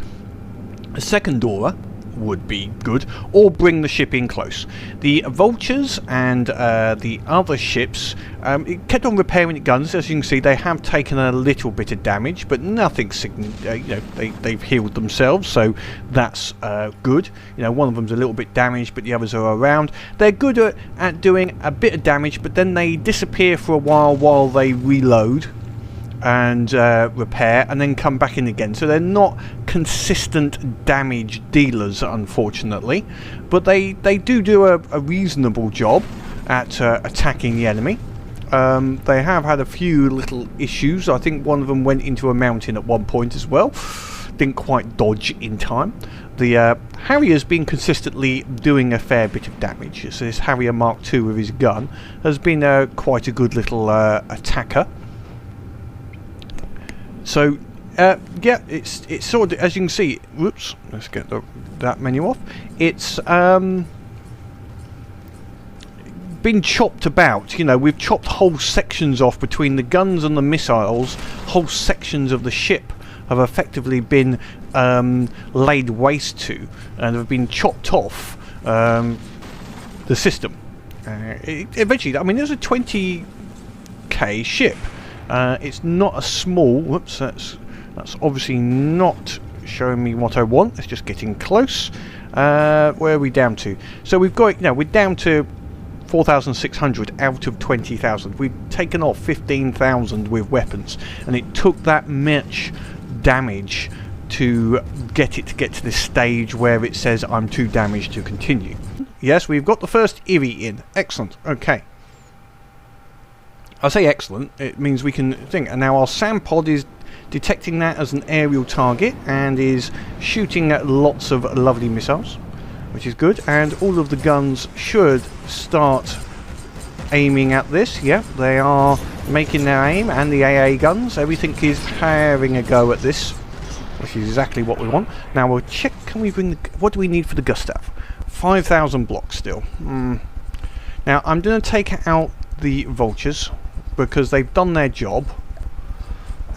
Speaker 1: a second Dora, would be good, or bring the ship in close. The vultures and the other ships, it kept on repairing its guns. As you can see, they have taken a little bit of damage, but nothing significant. You know, they've healed themselves, so that's good. You know, one of them's a little bit damaged, but the others are around. They're good at doing a bit of damage, but then they disappear for a while they reload and repair, and then come back in again. So they're not consistent damage dealers, unfortunately, but they do a reasonable job at attacking the enemy. They have had a few little issues. I think one of them went into a mountain at one point as well. Didn't quite dodge in time. The Harrier's been consistently doing a fair bit of damage. So this Harrier Mark II with his gun has been quite a good little attacker. So yeah, it's sort of, as you can see, whoops, let's get that menu off. It's been chopped about. You know, we've chopped whole sections off between the guns and the missiles. Whole sections of the ship have effectively been laid waste to, and have been chopped off the system. Eventually, I mean, there's a 20k ship. It's not a small. Whoops, that's obviously not showing me what I want. It's just getting close. Where are we down to? So we've got, you know, we're down to 4,600 out of 20,000. We've taken off 15,000 with weapons, and it took that much damage to get to this stage where it says I'm too damaged to continue. Yes, we've got the first Eyrie in. Excellent. Okay. I say excellent, it means we can think. And now our SAM pod is detecting that as an aerial target and is shooting at lots of lovely missiles, which is good. And all of the guns should start aiming at this. Yeah, they are making their aim, and the AA guns, everything is having a go at this, which is exactly what we want. Now we'll check can we bring the... What do we need for the Gustav? 5,000 blocks still. Now, I'm going to take out the vultures because they've done their job.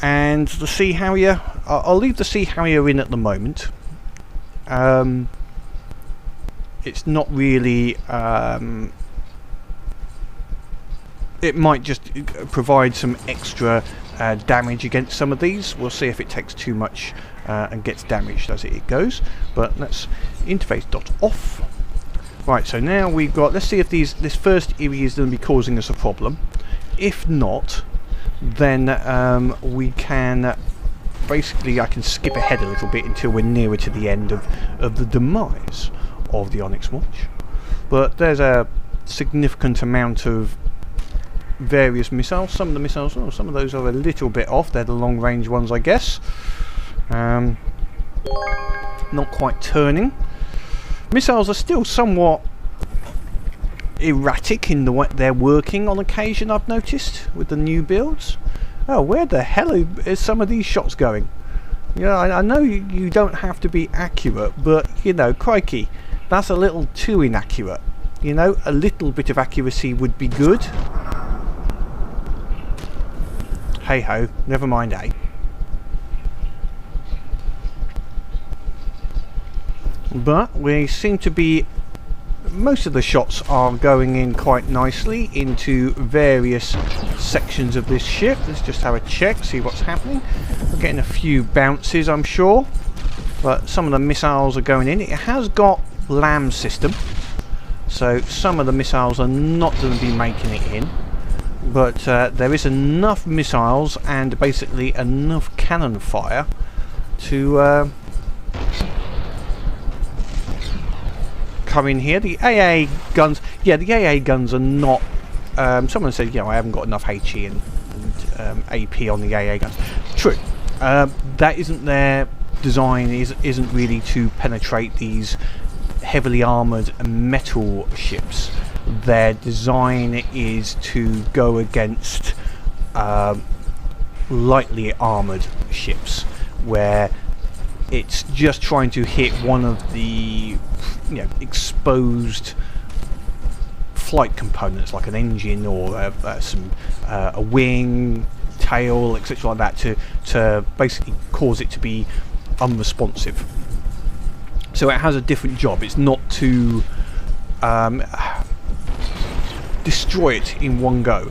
Speaker 1: And the Sea Harrier... I'll leave the Sea Harrier in at the moment. It's not really... it might just provide some extra damage against some of these. We'll see if it takes too much and gets damaged as it goes. But let's interface.off. Right, so now we've got... Let's see if this first Eyrie is going to be causing us a problem. If not, then we can... Basically, I can skip ahead a little bit until we're nearer to the end of the demise of the Onyx Watch. But there's a significant amount of various missiles. Some of the missiles, some of those are a little bit off. They're the long range ones, I guess. Not quite turning. Missiles are still somewhat erratic in the way they're working on occasion, I've noticed, with the new builds. Oh, where the hell is some of these shots going? Yeah, I know you don't have to be accurate, but, you know, crikey, that's a little too inaccurate. You know, a little bit of accuracy would be good. Hey ho, never mind, eh? But we seem to be... Most of the shots are going in quite nicely into various sections of this ship. Let's just have a check, see what's happening. We're getting a few bounces, I'm sure. But some of the missiles are going in. It has got LAM system. So some of the missiles are not going to be making it in. But there is enough missiles and basically enough cannon fire to... come in here. The AA guns, yeah, the AA guns are not... someone said, you know, I haven't got enough HE and AP on the AA guns. True. That isn't their design, isn't really to penetrate these heavily armoured metal ships. Their design is to go against lightly armoured ships, where it's just trying to hit one of the, you know, exposed flight components, like an engine or a wing, tail, etc., like that, to basically cause it to be unresponsive. So it has a different job. It's not to destroy it in one go.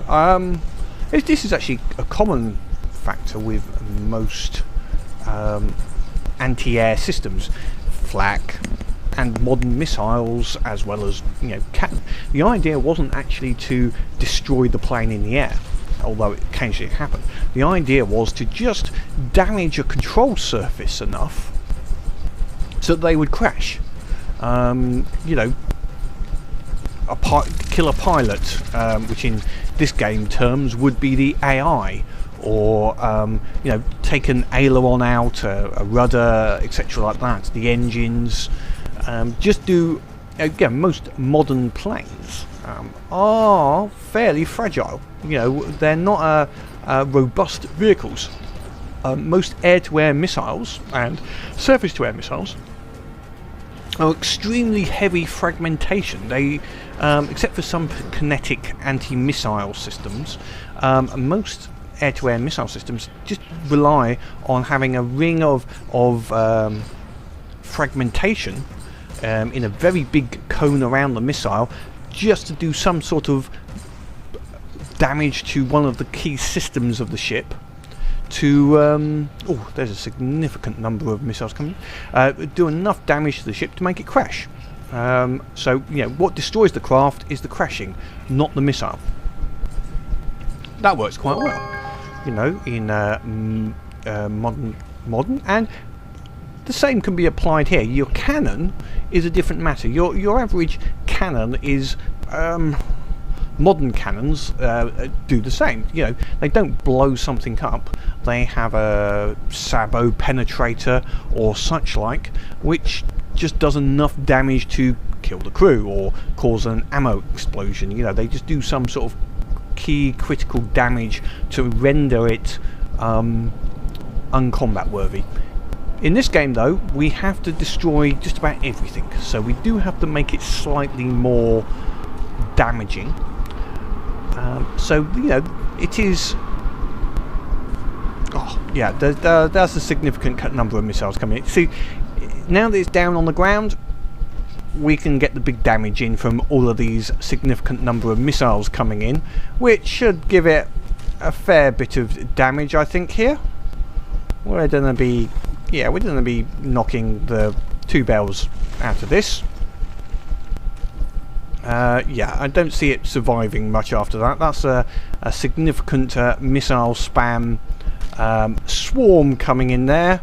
Speaker 1: This is actually a common factor with most anti-air systems, flak and modern missiles, as well as, you know, the idea wasn't actually to destroy the plane in the air, although it occasionally happened. The idea was to just damage a control surface enough so that they would crash. You know, kill a pilot, which in this game terms would be the AI, or you know, take an aileron out, a rudder, etc., like that, the engines. Just do, again, most modern planes are fairly fragile. You know, they're not robust vehicles. Most air-to-air missiles and surface-to-air missiles are extremely heavy fragmentation. They, except for some kinetic anti-missile systems, most air-to-air missile systems just rely on having a ring of fragmentation in a very big cone around the missile, just to do some sort of damage to one of the key systems of the ship. To oh, there's a significant number of missiles coming. Do enough damage to the ship to make it crash. So, you know, what destroys the craft is the crashing, not the missile. That works quite well, you know, in modern, and the same can be applied here. Your cannon is a different matter. Your average cannon is modern cannons do the same. You know, they don't blow something up. They have a sabot penetrator or such like, which just does enough damage to kill the crew or cause an ammo explosion. You know, they just do some sort of key critical damage to render it uncombat worthy. In this game though, we have to destroy just about everything, so we do have to make it slightly more damaging. So, you know, it is... Oh, yeah, there's a significant number of missiles coming in. See, now that it's down on the ground, we can get the big damage in from all of these significant number of missiles coming in, which should give it a fair bit of damage, I think, here. We're going to be... Yeah, we're going to be knocking the 2 bells out of this. Yeah, I don't see it surviving much after that. That's a significant missile spam swarm coming in there.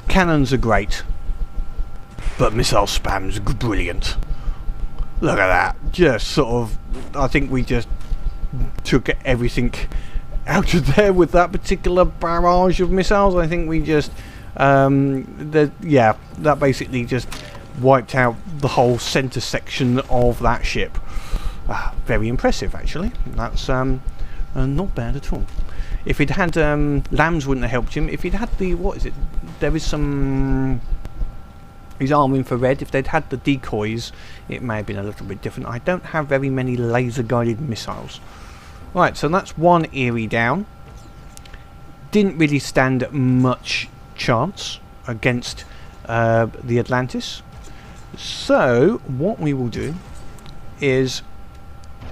Speaker 1: Cannons are great, but missile spam's brilliant. Look at that. Just sort of, I think we just took everything out of there with that particular barrage of missiles. I think we just, yeah, that basically just wiped out the whole centre section of that ship. Very impressive, actually. That's not bad at all. If he'd had lambs, wouldn't have helped him. If he'd had the, what is it? There is some. His arm infrared. If they'd had the decoys, it may have been a little bit different. I don't have very many laser-guided missiles. Right, so that's one Eyrie down. Didn't really stand much chance against the Atlantis. So what we will do is,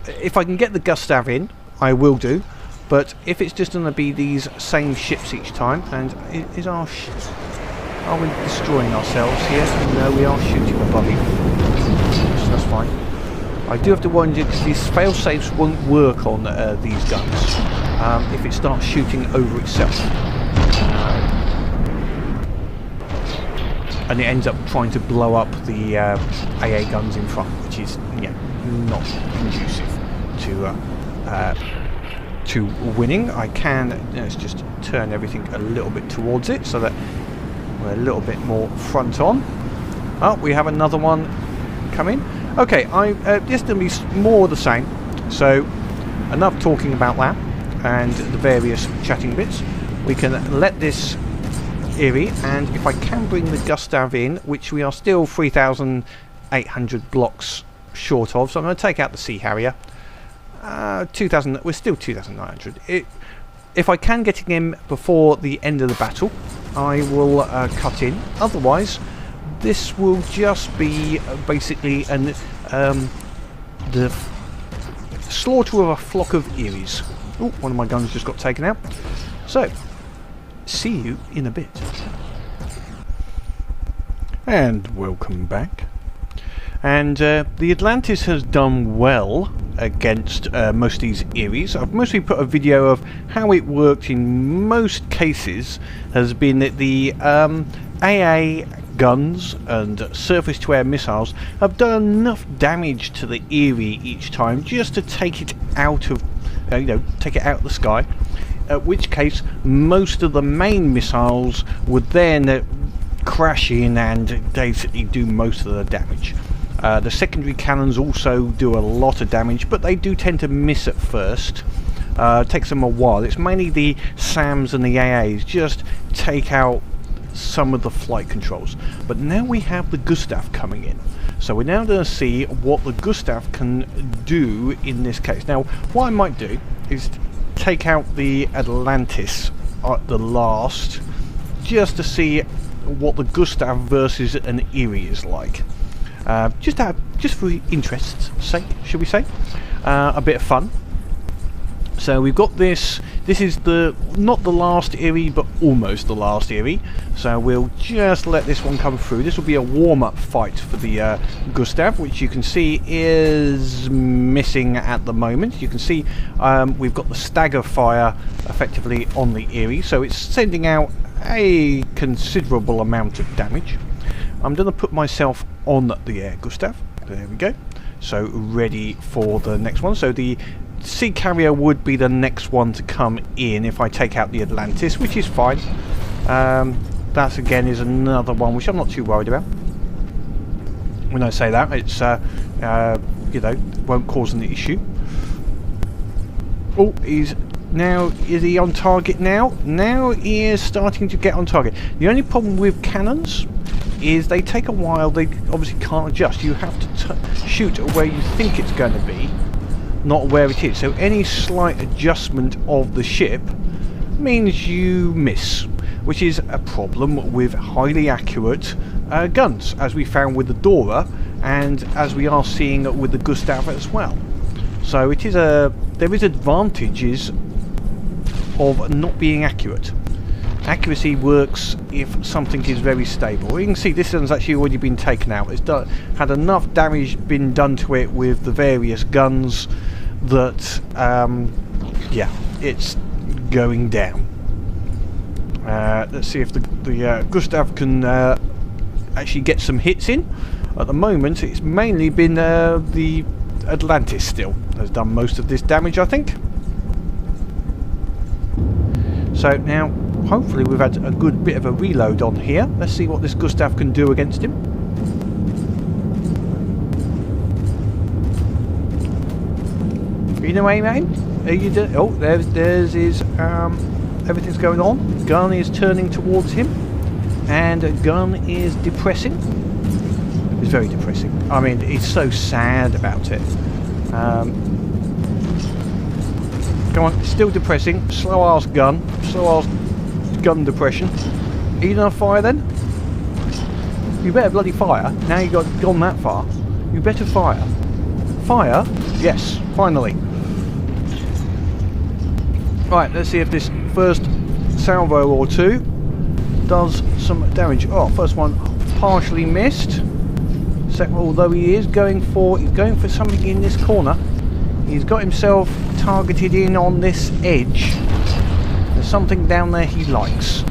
Speaker 1: if I can get the Gustav in, I will do. But if it's just going to be these same ships each time, and are we destroying ourselves here? No, we are shooting above it. So that's fine. I do have to wonder, because these fail-safes won't work on these guns if it starts shooting over itself. And it ends up trying to blow up the AA guns in front, which is, you know, not conducive to winning. I can, let's just turn everything a little bit towards it so that we're a little bit more front on. Oh, we have another one coming. Okay, this going to be more the same. So enough talking about that and the various chatting bits. We can let this Eyrie, and if I can bring the Gustav in, which we are still 3,800 blocks short of, so I'm going to take out the Sea Harrier. 2,000. We're still 2,900. If I can get in before the end of the battle, I will cut in. Otherwise, this will just be basically the slaughter of a flock of Eyries. Oh, one of my guns just got taken out. So, see you in a bit. And welcome back. And the Atlantis has done well against most of these Eyries. I've mostly put a video of how it worked in most cases. Has been that the AA guns and surface-to-air missiles have done enough damage to the Eyrie each time just to take it out of, take it out of the sky. At which case, most of the main missiles would then crash in and basically do most of the damage. The secondary cannons also do a lot of damage, but they do tend to miss at first. It takes them a while. It's mainly the SAMs and the AAs just take out some of the flight controls. But now we have the Gustav coming in. So we're now going to see what the Gustav can do in this case. Now, what I might do is take out the Atlantis at the last, just to see what the Gustav versus an Eyrie is like. Just for interest's sake, should we say? A bit of fun. So we've got this. This is not the last Eyrie, but almost the last Eyrie. So we'll just let this one come through. This will be a warm-up fight for the Gustav, which you can see is missing at the moment. You can see we've got the stagger fire effectively on the Eyrie, so it's sending out a considerable amount of damage. I'm going to put myself on the Gustav. There we go. So ready for the next one. So the Sea Carrier would be the next one to come in if I take out the Atlantis, which is fine. That again is another one which I'm not too worried about. When I say that, it's won't cause an issue. Oh, he's Now, is he on target now? Now he is starting to get on target. The only problem with cannons is they take a while. They obviously can't adjust. You have to shoot at where you think it's going to be, not where it is. So any slight adjustment of the ship means you miss, which is a problem with highly accurate guns, as we found with the Dora and as we are seeing with the Gustav as well. So it is there is advantages of not being accurate. Accuracy works if something is very stable. You can see this one's actually already been taken out. It's had enough damage been done to it with the various guns that yeah, it's going down. Let's see if the Gustav can actually get some hits in. At the moment it's mainly been the Atlantis still has done most of this damage, I think. So now hopefully we've had a good bit of a reload on here. Let's see what this Gustav can do against him. You know, aim? Are you doing? Oh, there's his everything's going on. Gun is turning towards him, and gun is depressing. It's very depressing. I mean, he's so sad about it. Come on, still depressing. Slow ass gun. Slow ass gun depression. Are you gonna fire then? You better bloody fire. Now you've gone that far. You better fire. Fire? Yes, finally. Right, let's see if this first salvo or two does some damage. Oh, first one partially missed. Second, although he is going for something in this corner. He's got himself targeted in on this edge. There's something down there he likes.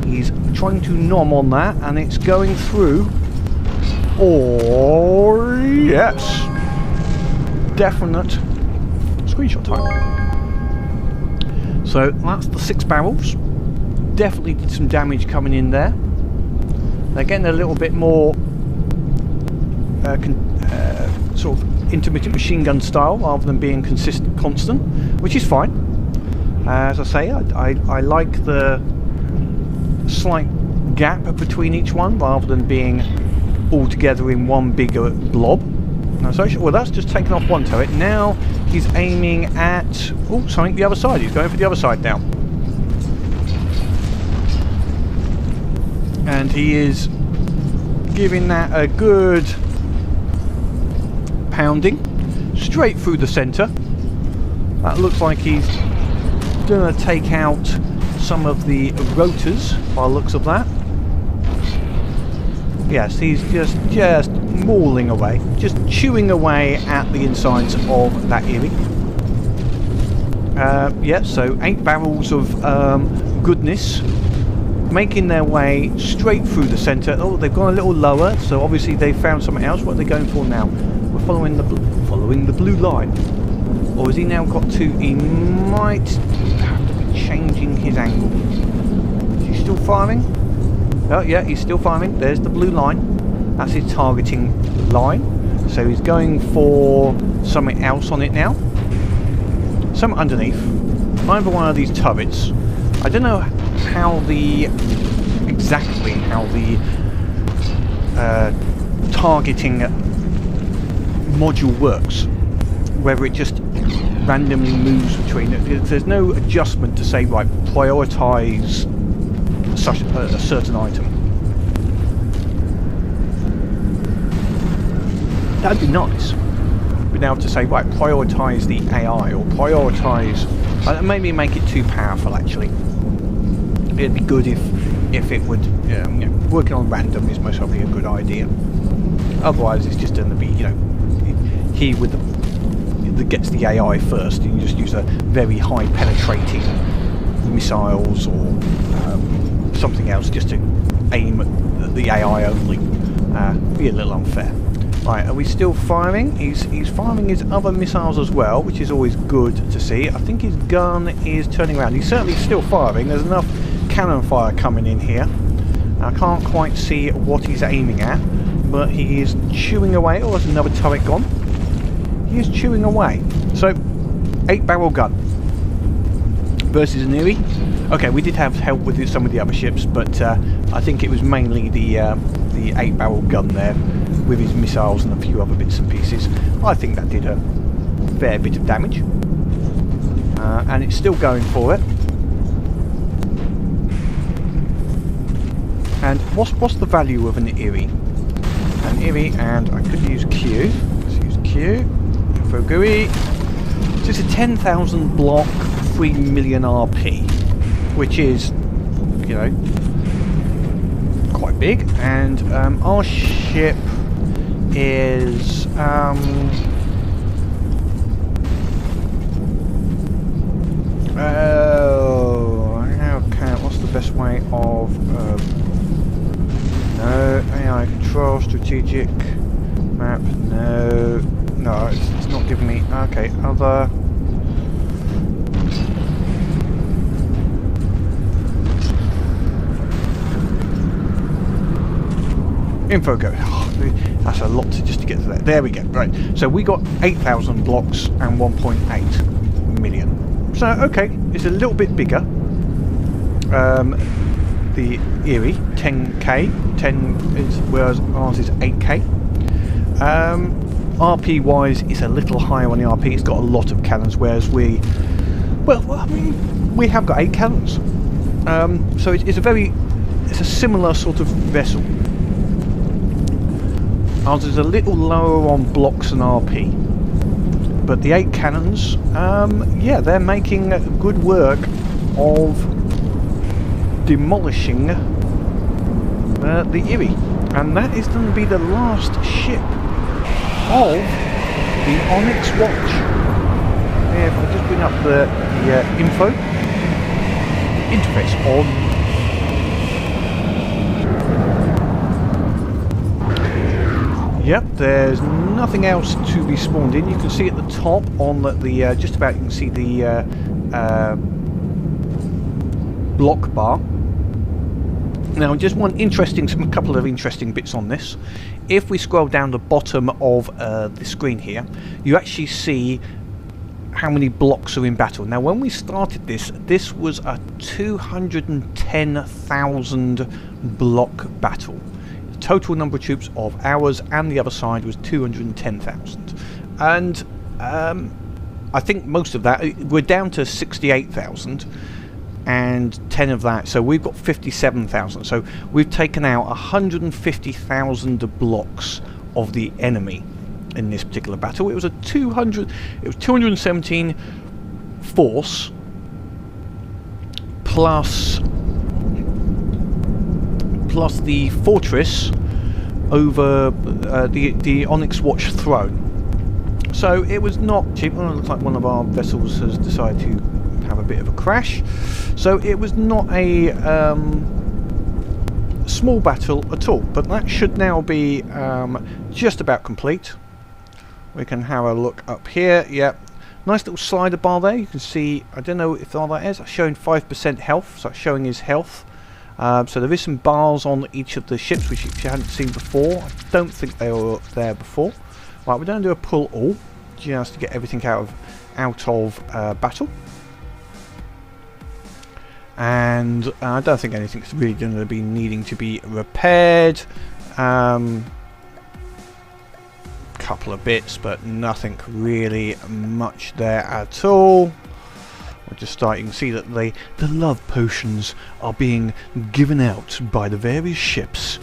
Speaker 1: He's trying to nom on that, and it's going through. Oh yes, definite screenshot time. So that's the 6 barrels. Definitely did some damage coming in there. They're getting a little bit more sort of intermittent machine gun style rather than being constant, which is fine. As I say, I like the slight gap between each one rather than being all together in one bigger blob. Well, that's just taken off one turret. Now he's aiming at something the other side. He's going for the other side now, and he is giving that a good pounding straight through the centre. That looks like he's going to take out some of the rotors by the looks of that. Yes, he's just mauling away, just chewing away at the insides of that Eyrie. Yeah, so 8 barrels of goodness making their way straight through the centre. Oh, they've gone a little lower, so obviously they found something else. What are they going for now? We're following the blue line. Or has he now got to? He might have to be changing his angle. Is he still firing? Oh yeah, he's still firing. There's the blue line. That's his targeting line. So he's going for something else on it now. Something underneath. Either one of these turrets. I don't know exactly how the targeting module works. Whether it just randomly moves between it. There's no adjustment to say, right, prioritise such a certain item. That'd be nice. Being able to say, right, prioritise the AI or prioritise. Maybe make it too powerful. Actually, it'd be good if it would. Working on random is most probably a good idea. Otherwise, it's just going to be he with that gets the AI first. You just use a very high penetrating missiles or something else just to aim at the AI only. Be a little unfair. Right, are we still firing? He's firing his other missiles as well, which is always good to see. I think his gun is turning around. He's certainly still firing. There's enough cannon fire coming in here. I can't quite see what he's aiming at, but he is chewing away. Oh, there's another turret gone. He is chewing away. So, 8 barrel gun. versus an Eyrie. Okay, we did have help with some of the other ships, but I think it was mainly the 8-barrel gun there with his missiles and a few other bits and pieces. I think that did a fair bit of damage, and it's still going for it. And what's the value of an Eyrie? An Eyrie, and I could use Q. Let's use Q. Info GUI. So it's a 10,000 block, 3 million RP, which is, you know, quite big. And our ship is what's the best way of no, AI control, strategic map, no, it's not giving me, okay, other, info go, that's a lot just to get to that, there we go, right, so we got 8,000 blocks and 1.8 million, so okay, it's a little bit bigger. The Eyrie 10k, 10 is, whereas ours is 8k. RP wise, it's a little higher on the RP. It's got a lot of cannons, whereas we have got 8 cannons. So it's a similar sort of vessel. Ours is a little lower on blocks and RP, but the 8 cannons, yeah, they're making good work of demolishing the Eyrie, and that is going to be the last ship of the Onyx Watch. If I just bring up the info interface on. Yep, there's nothing else to be spawned in. You can see at the top on the just about, you can see the block bar. Now, just a couple of interesting bits on this. If we scroll down the bottom of the screen here, you actually see how many blocks are in battle. Now, when we started this was a 210,000 block battle. The total number of troops of ours and the other side was 210,000. And I think most of that, we're down to 68,000. And 10 of that, so we've got 57,000. So we've taken out 150,000 blocks of the enemy in this particular battle. It was 217 force plus the fortress over the Onyx Watch Throne. So it was not cheap. Well, it looks like one of our vessels has decided to have a bit of a crash. So it was not a small battle at all, but that should now be just about complete. We can have a look up here. Yep, nice little slider bar there. You can see, I don't know if all that is, it's showing 5% health, so it's showing his health. So there is some bars on each of the ships which you hadn't seen before. I don't think they were there before. Right, we're going to do a pull all just to get everything out of battle. And I don't think anything's really going to be needing to be repaired. Couple of bits, but nothing really much there at all. We're just starting to see that the love potions are being given out by the various ships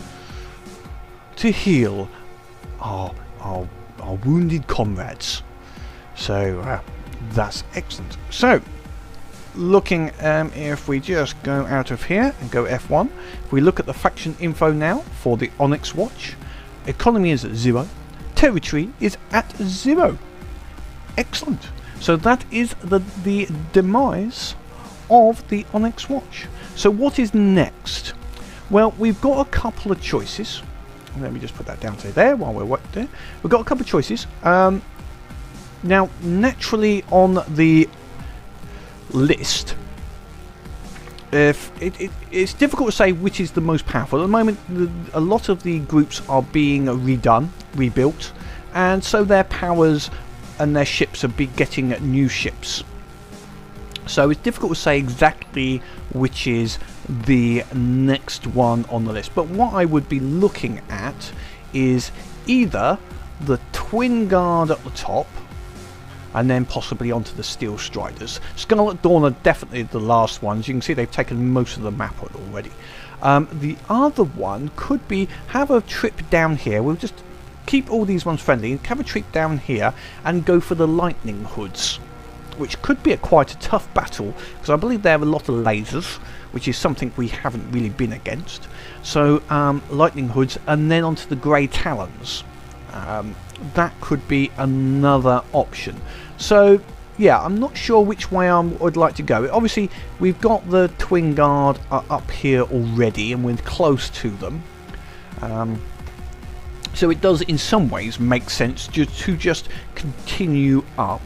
Speaker 1: to heal our wounded comrades. So that's excellent. So looking, if we just go out of here and go F1, if we look at the faction info now for the Onyx Watch, economy is at 0, territory is at 0. Excellent. So that is the demise of the Onyx Watch. So what is next? Well, we've got a couple of choices. Let me just put that down to there while we're there. We've got a couple of choices. Now, naturally on the list, it's difficult to say which is the most powerful. At the moment, a lot of the groups are being rebuilt, and so their powers and their ships are getting new ships. So it's difficult to say exactly which is the next one on the list, but what I would be looking at is either the Twin Guard at the top and then possibly onto the Steel Striders. Scarlet Dawn are definitely the last ones. You can see they've taken most of the map on already. The other one could be have a trip down here. We'll just keep all these ones friendly, have a trip down here and go for the Lightning Hoods, which could be quite a tough battle because I believe they have a lot of lasers, which is something we haven't really been against. So Lightning Hoods and then onto the Grey Talons. That could be another option. So yeah, I'm not sure which way I would like to go. Obviously we've got the Twin Guard up here already and we're close to them. So it does in some ways make sense to just continue up.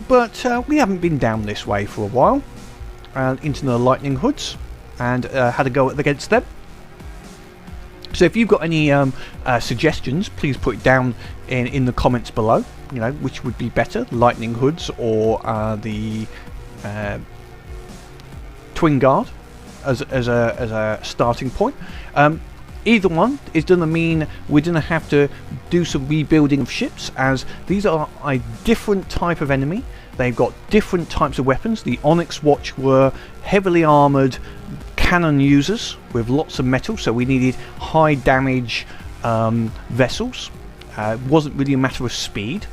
Speaker 1: But we haven't been down this way for a while. Into the Lightning Hoods and had a go against them. So if you've got any suggestions, please put it down in the comments below. You know, which would be better, Lightning Hoods or the Twin Guard as a starting point. Either one is going to mean we're going to have to do some rebuilding of ships, as these are a different type of enemy. They've got different types of weapons. The Onyx Watch were heavily armoured cannon users with lots of metal, so we needed high damage vessels. It wasn't really a matter of speed.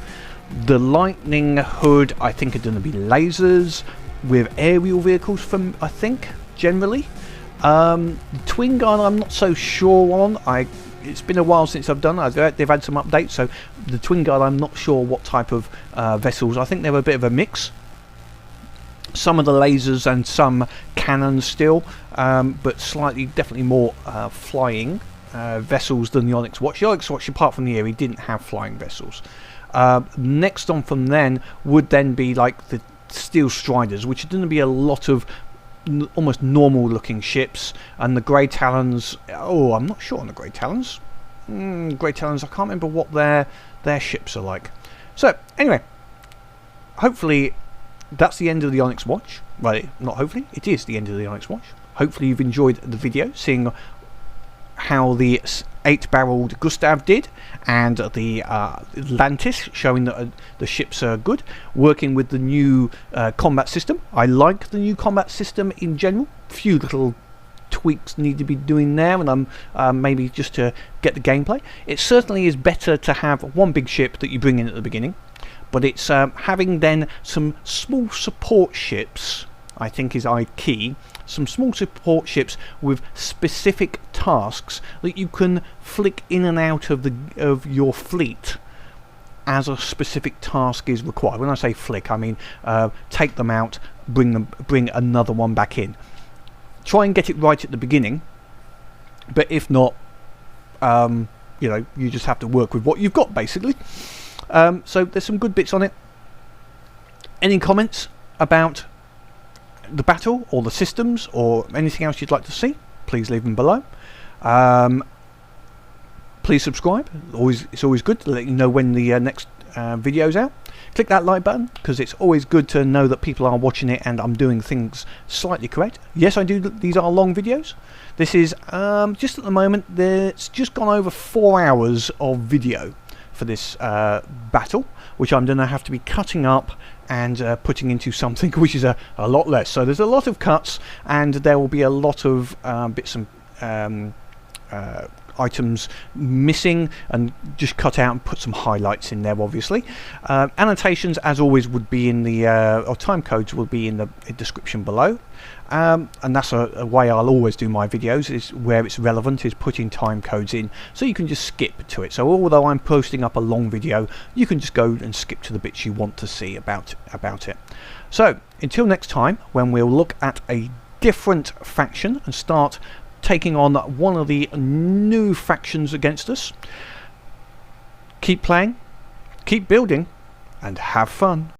Speaker 1: The Lightning Hood, I think, are going to be lasers with aerial vehicles from, I think, generally. The Twin Guard I'm not so sure on. It's been a while since I've done it. They've had some updates, so the Twin Guard I'm not sure what type of vessels. I think they're a bit of a mix. Some of the lasers and some cannons still, but definitely more flying vessels than the Onyx Watch. The Onyx Watch, apart from the Eyrie, didn't have flying vessels. Next on from then would then be like the Steel Striders, which are going to be a lot of almost normal looking ships, and the Grey Talons, oh, I'm not sure on the Grey Talons. Grey Talons, I can't remember what their ships are like. So anyway, hopefully that's the end of the Onyx Watch. Well, not hopefully, it is the end of the Onyx Watch. Hopefully you've enjoyed the video, seeing how the 8-barreled Gustav did, and the Atlantis, showing that the ships are good, working with the new combat system. I like the new combat system in general. Few little tweaks need to be doing there, and maybe just to get the gameplay. It certainly is better to have one big ship that you bring in at the beginning, but it's having then some small support ships, I think, is key. Some small support ships with specific tasks that you can flick in and out of your fleet as a specific task is required. When I say flick, I mean take them out, bring another one back in. Try and get it right at the beginning, but if not, you know, you just have to work with what you've got, basically. So there's some good bits on it. Any comments about the battle or the systems or anything else you'd like to see, please leave them below. Please subscribe. It's always good to let you know when the next video's out. Click that like button, because it's always good to know that people are watching it and I'm doing things slightly correct. Yes, I do. These are long videos. This is just at the moment, it's just gone over 4 hours of video for this battle, which I'm going to have to be cutting up and putting into something which is a lot less. So there's a lot of cuts, and there will be a lot of bits and items missing, and just cut out and put some highlights in there, obviously. Annotations, as always, would be in the or time codes will be in the description below, and that's a way I'll always do my videos, is where it's relevant, is putting time codes in, so you can just skip to it. So although I'm posting up a long video, you can just go and skip to the bits you want to see about it. So until next time, when we'll look at a different faction and start taking on one of the new factions against us, keep playing, keep building, and have fun.